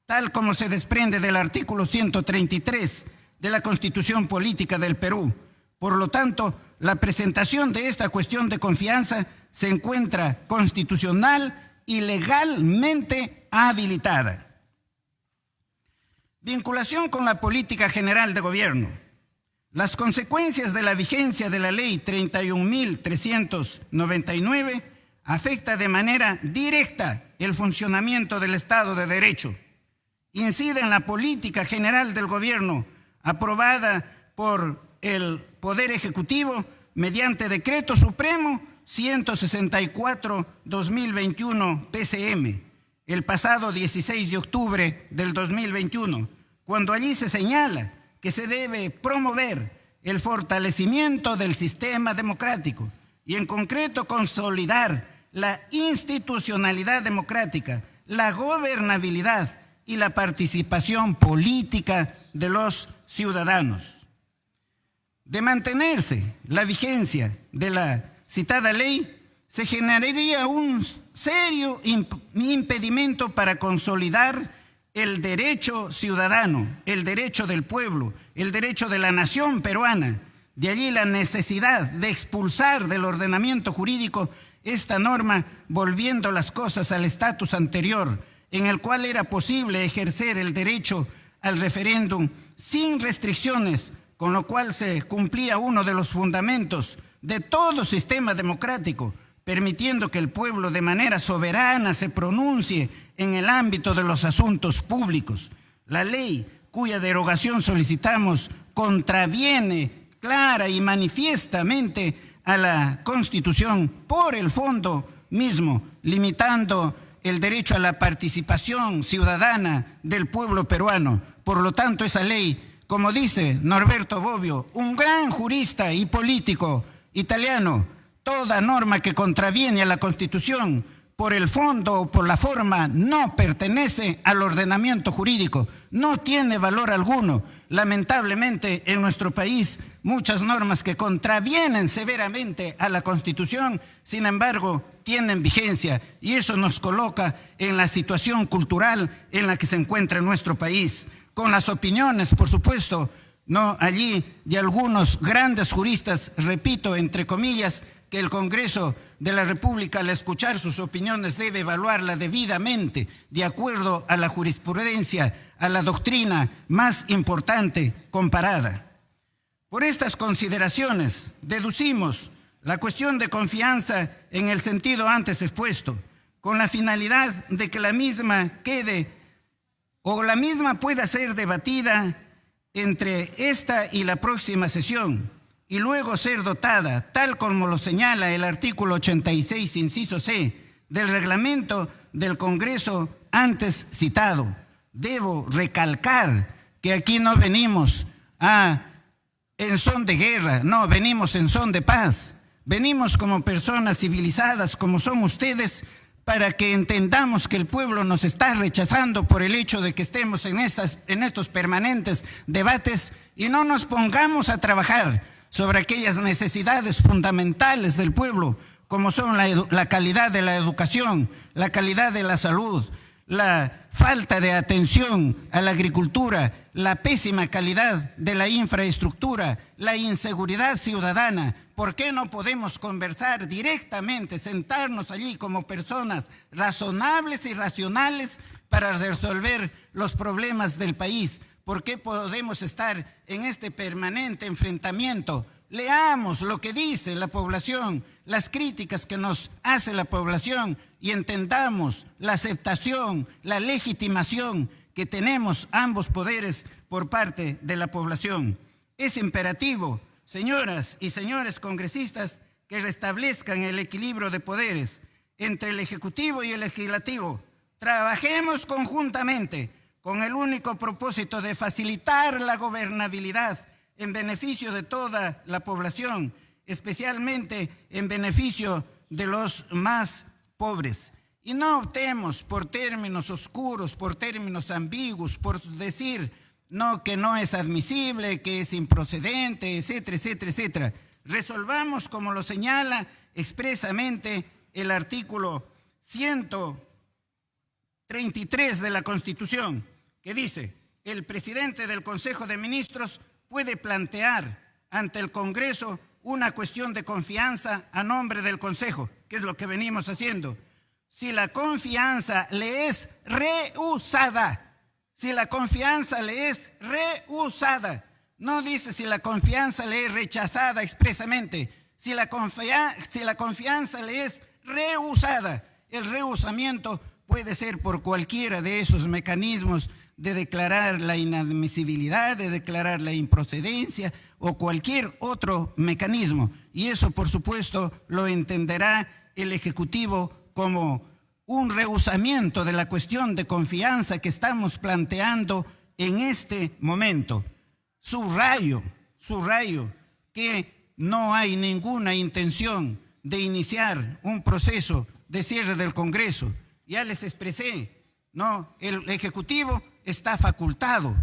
tal como se desprende del artículo 133 de la Constitución Política del Perú. Por lo tanto, la presentación de esta cuestión de confianza se encuentra constitucional y legalmente habilitada. Vinculación con la política general de gobierno. Las consecuencias de la vigencia de la Ley 31.399 afecta de manera directa el funcionamiento del Estado de Derecho. Incide en la política general del gobierno aprobada por el Poder Ejecutivo mediante Decreto Supremo 164/2021 PCM, el pasado 16 de octubre del 2021, cuando allí se señala que se debe promover el fortalecimiento del sistema democrático y en concreto consolidar la institucionalidad democrática, la gobernabilidad y la participación política de los ciudadanos. De mantenerse la vigencia de la citada ley, se generaría un serio impedimento para consolidar el derecho ciudadano, el derecho del pueblo, el derecho de la nación peruana. De allí la necesidad de expulsar del ordenamiento jurídico esta norma, volviendo las cosas al estatus anterior, en el cual era posible ejercer el derecho al referéndum sin restricciones, con lo cual se cumplía uno de los fundamentos de todo sistema democrático, permitiendo que el pueblo de manera soberana se pronuncie en el ámbito de los asuntos públicos. La ley cuya derogación solicitamos contraviene clara y manifiestamente a la Constitución por el fondo mismo, limitando el derecho a la participación ciudadana del pueblo peruano. Por lo tanto, esa ley, como dice Norberto Bobbio, un gran jurista y político italiano, toda norma que contraviene a la Constitución por el fondo o por la forma no pertenece al ordenamiento jurídico, no tiene valor alguno. Lamentablemente en nuestro país muchas normas que contravienen severamente a la Constitución, sin embargo, tienen vigencia y eso nos coloca en la situación cultural en la que se encuentra nuestro país, con las opiniones, por supuesto, no allí de algunos grandes juristas, repito, entre comillas, que el Congreso de la República, al escuchar sus opiniones, debe evaluarla debidamente, de acuerdo a la jurisprudencia, a la doctrina más importante comparada. Por estas consideraciones, deducimos la cuestión de confianza en el sentido antes expuesto, con la finalidad de que la misma quede o la misma pueda ser debatida entre esta y la próxima sesión, y luego ser dotada, tal como lo señala el artículo 86, inciso C, del reglamento del Congreso antes citado. Debo recalcar que aquí no venimos en son de guerra, no, venimos en son de paz. Venimos como personas civilizadas, como son ustedes, para que entendamos que el pueblo nos está rechazando por el hecho de que estemos en estos permanentes debates y no nos pongamos a trabajar sobre aquellas necesidades fundamentales del pueblo, como son la calidad de la educación, la calidad de la salud, la falta de atención a la agricultura, la pésima calidad de la infraestructura, la inseguridad ciudadana. ¿Por qué no podemos conversar directamente, sentarnos allí como personas razonables y racionales para resolver los problemas del país? ¿Por qué podemos estar en este permanente enfrentamiento? Leamos lo que dice la población, las críticas que nos hace la población y entendamos la aceptación, la legitimación que tenemos ambos poderes por parte de la población. Es imperativo, señoras y señores congresistas, que restablezcan el equilibrio de poderes entre el Ejecutivo y el Legislativo. Trabajemos conjuntamente con el único propósito de facilitar la gobernabilidad en beneficio de toda la población, especialmente en beneficio de los más pobres. Y no optemos por términos oscuros, por términos ambiguos, por decir no, que no es admisible, que es improcedente, etcétera, etcétera, etcétera. Resolvamos como lo señala expresamente el artículo 133 de la Constitución, que dice: el presidente del Consejo de Ministros puede plantear ante el Congreso una cuestión de confianza a nombre del Consejo, que es lo que venimos haciendo. Si la confianza le es rehusada, si la confianza le es rehusada, no dice si la confianza le es rechazada expresamente, si la confianza le es rehusada, el rehusamiento puede ser por cualquiera de esos mecanismos de declarar la inadmisibilidad, de declarar la improcedencia o cualquier otro mecanismo. Y eso, por supuesto, lo entenderá el Ejecutivo como un rehusamiento de la cuestión de confianza que estamos planteando en este momento. Subrayo que no hay ninguna intención de iniciar un proceso de cierre del Congreso. Ya les expresé, ¿no? El Ejecutivo está facultado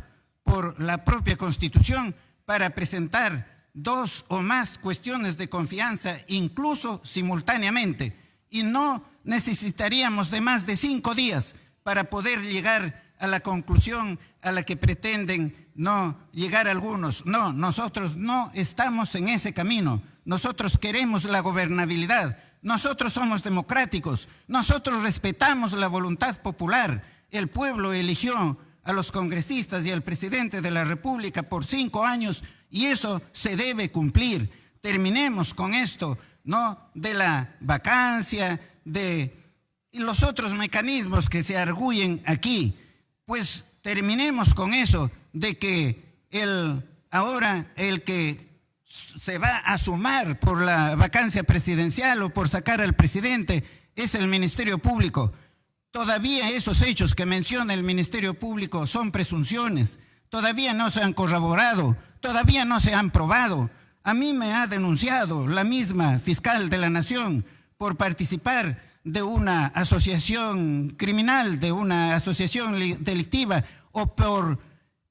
por la propia Constitución para presentar 2 o más cuestiones de confianza, incluso simultáneamente, y no necesitaríamos de más de 5 días para poder llegar a la conclusión a la que pretenden no llegar algunos. No, nosotros no estamos en ese camino. Nosotros queremos la gobernabilidad. Nosotros somos democráticos. Nosotros respetamos la voluntad popular. El pueblo eligió a los congresistas y al presidente de la República por 5 años y eso se debe cumplir. Terminemos con esto, ¿no? De la vacancia, de los otros mecanismos que se arguyen aquí. Pues terminemos con eso de que ahora el que se va a sumar por la vacancia presidencial o por sacar al presidente es el Ministerio Público. Todavía esos hechos que menciona el Ministerio Público son presunciones, todavía no se han corroborado, todavía no se han probado. A mí me ha denunciado la misma fiscal de la Nación por participar de una asociación criminal, de una asociación delictiva o por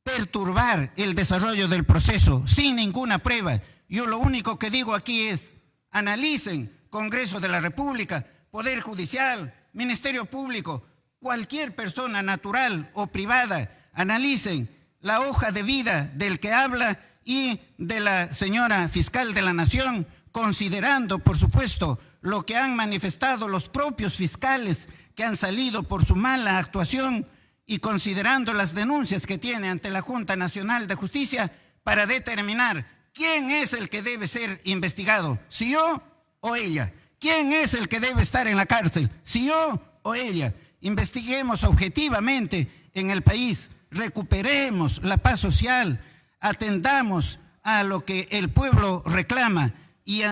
perturbar el desarrollo del proceso sin ninguna prueba. Yo lo único que digo aquí es, analicen Congreso de la República, Poder Judicial, Ministerio Público, cualquier persona natural o privada, analicen la hoja de vida del que habla y de la señora fiscal de la Nación, considerando, por supuesto, lo que han manifestado los propios fiscales que han salido por su mala actuación y considerando las denuncias que tiene ante la Junta Nacional de Justicia para determinar quién es el que debe ser investigado, si yo o ella. ¿Quién es el que debe estar en la cárcel, si yo o ella? Investiguemos objetivamente en el país, recuperemos la paz social, atendamos a lo que el pueblo reclama y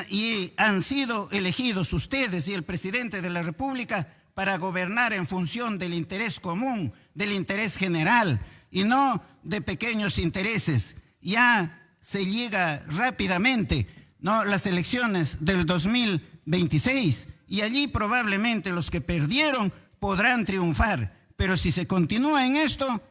han sido elegidos ustedes y el presidente de la República para gobernar en función del interés común, del interés general y no de pequeños intereses. Ya se llega rápidamente, ¿no?, las elecciones del 2026 y allí probablemente los que perdieron podrán triunfar. Pero si se continúa en esto,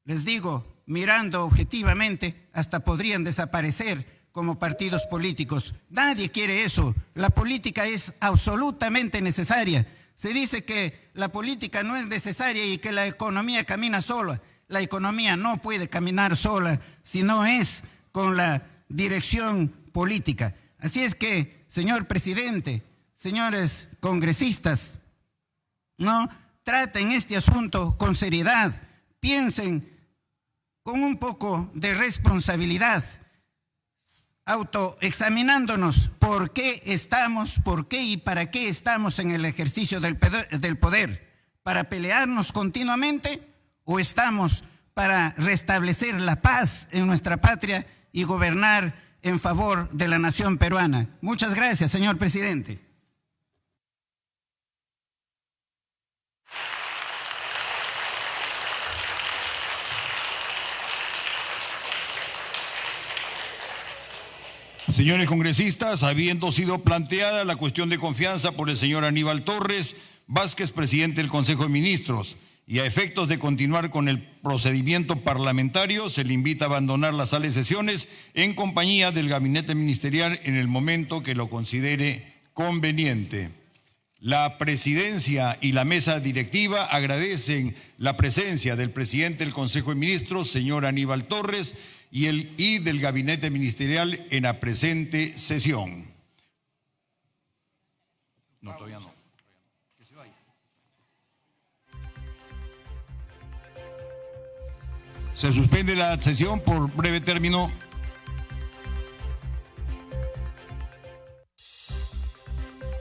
les digo, mirando objetivamente, hasta podrían desaparecer como partidos políticos. Nadie quiere eso. La política es absolutamente necesaria. Se dice que la política no es necesaria y que la economía camina sola. La economía no puede caminar sola si no es con la dirección política. Así es que, señor presidente, señores congresistas, no traten este asunto con seriedad, piensen con un poco de responsabilidad, autoexaminándonos por qué y para qué estamos en el ejercicio del poder, para pelearnos continuamente o estamos para restablecer la paz en nuestra patria y gobernar en favor de la nación peruana. Muchas gracias, señor presidente. Señores congresistas, habiendo sido planteada la cuestión de confianza por el señor Aníbal Torres Vázquez, presidente del Consejo de Ministros, y a efectos de continuar con el procedimiento parlamentario, se le invita a abandonar la sala de sesiones en compañía del gabinete ministerial en el momento que lo considere conveniente. La presidencia y la mesa directiva agradecen la presencia del presidente del Consejo de Ministros, señor Aníbal Torres, y del gabinete ministerial en la presente sesión. No, todavía no. Que se vaya. Se suspende la sesión por breve término.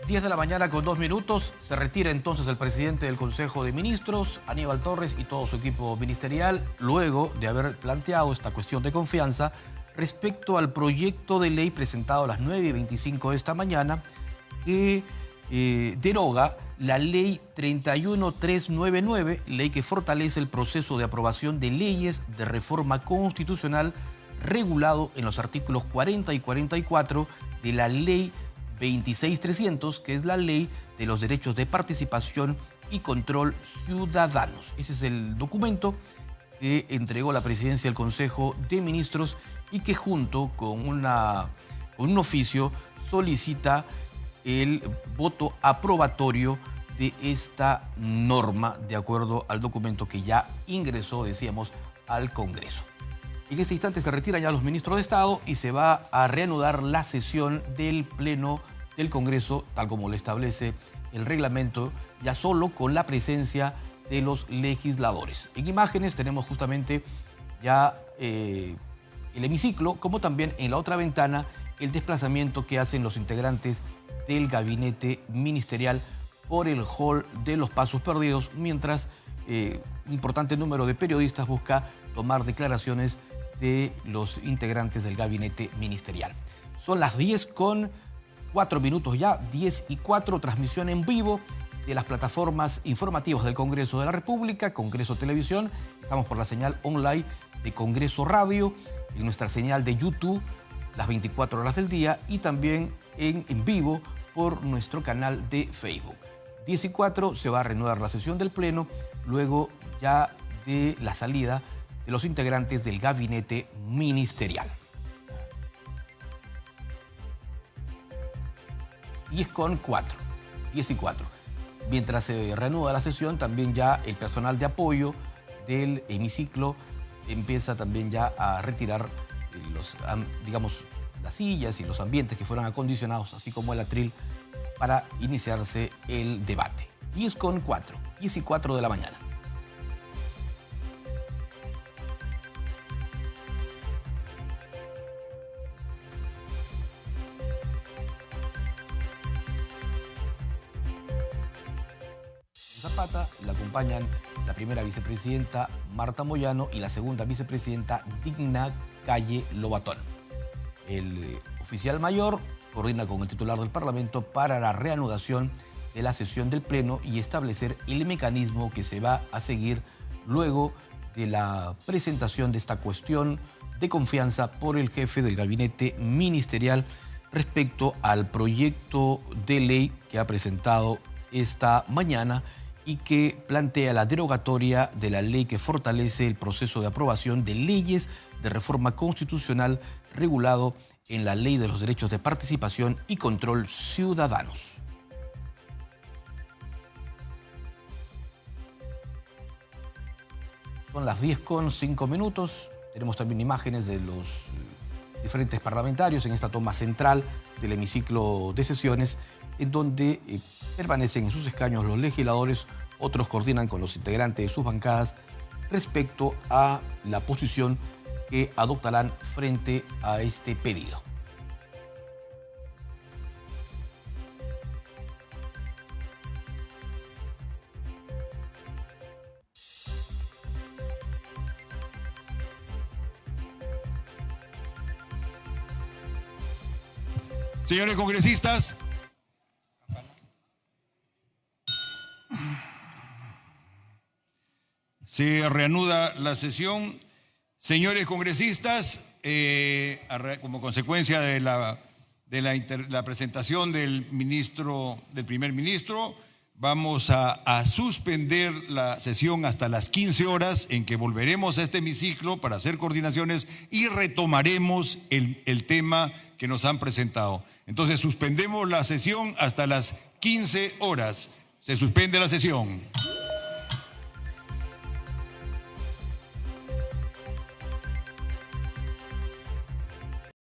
10 de la mañana con 2 minutos. Se retira entonces el presidente del Consejo de Ministros, Aníbal Torres, y todo su equipo ministerial, luego de haber planteado esta cuestión de confianza respecto al proyecto de ley presentado a las 9:25 de esta mañana, que deroga la ley 31399, ley que fortalece el proceso de aprobación de leyes de reforma constitucional regulado en los artículos 40 y 44 de la ley 26300, que es la ley de los derechos de participación y control ciudadanos. Ese es el documento que entregó la presidencia del Consejo de Ministros y que junto con un oficio solicita el voto aprobatorio de esta norma, de acuerdo al documento que ya ingresó, decíamos, al Congreso. En este instante se retiran ya los ministros de Estado y se va a reanudar la sesión del Pleno del Congreso, tal como lo establece el reglamento, ya solo con la presencia de los legisladores. En imágenes tenemos justamente ya el hemiciclo, como también en la otra ventana el desplazamiento que hacen los integrantes del gabinete ministerial por el hall de los Pasos Perdidos, mientras un importante número de periodistas busca tomar declaraciones de los integrantes del gabinete ministerial. Son las 10:04 ya, 10:04, transmisión en vivo de las plataformas informativas del Congreso de la República, Congreso Televisión. Estamos por la señal online de Congreso Radio, en nuestra señal de YouTube, las 24 horas del día, y también en vivo por nuestro canal de Facebook. 10:04 se va a reanudar la sesión del Pleno, luego ya de la salida de los integrantes del gabinete ministerial. 10:04. Mientras se reanuda la sesión, también ya el personal de apoyo del hemiciclo empieza también ya a retirar las sillas y los ambientes que fueron acondicionados, así como el atril, para iniciarse el debate. 10:04 de la mañana. Zapata la acompañan la primera vicepresidenta Marta Moyano y la segunda vicepresidenta Digna Calle Lobatón. El oficial mayor coordina con el titular del Parlamento para la reanudación de la sesión del Pleno y establecer el mecanismo que se va a seguir luego de la presentación de esta cuestión de confianza por el jefe del gabinete ministerial respecto al proyecto de ley que ha presentado esta mañana y que plantea la derogatoria de la ley que fortalece el proceso de aprobación de leyes de reforma constitucional regulado en la Ley de los Derechos de Participación y Control Ciudadanos. Son las 10:05. Tenemos también imágenes de los diferentes parlamentarios en esta toma central del hemiciclo de sesiones, en donde permanecen en sus escaños los legisladores, otros coordinan con los integrantes de sus bancadas respecto a la posición que adoptarán frente a este pedido. Señores congresistas, se reanuda la sesión. Señores congresistas, como consecuencia de la presentación del primer ministro, vamos a suspender la sesión hasta las 15 horas, en que volveremos a este hemiciclo para hacer coordinaciones y retomaremos el tema que nos han presentado. Entonces suspendemos la sesión hasta las 15 horas. Se suspende la sesión.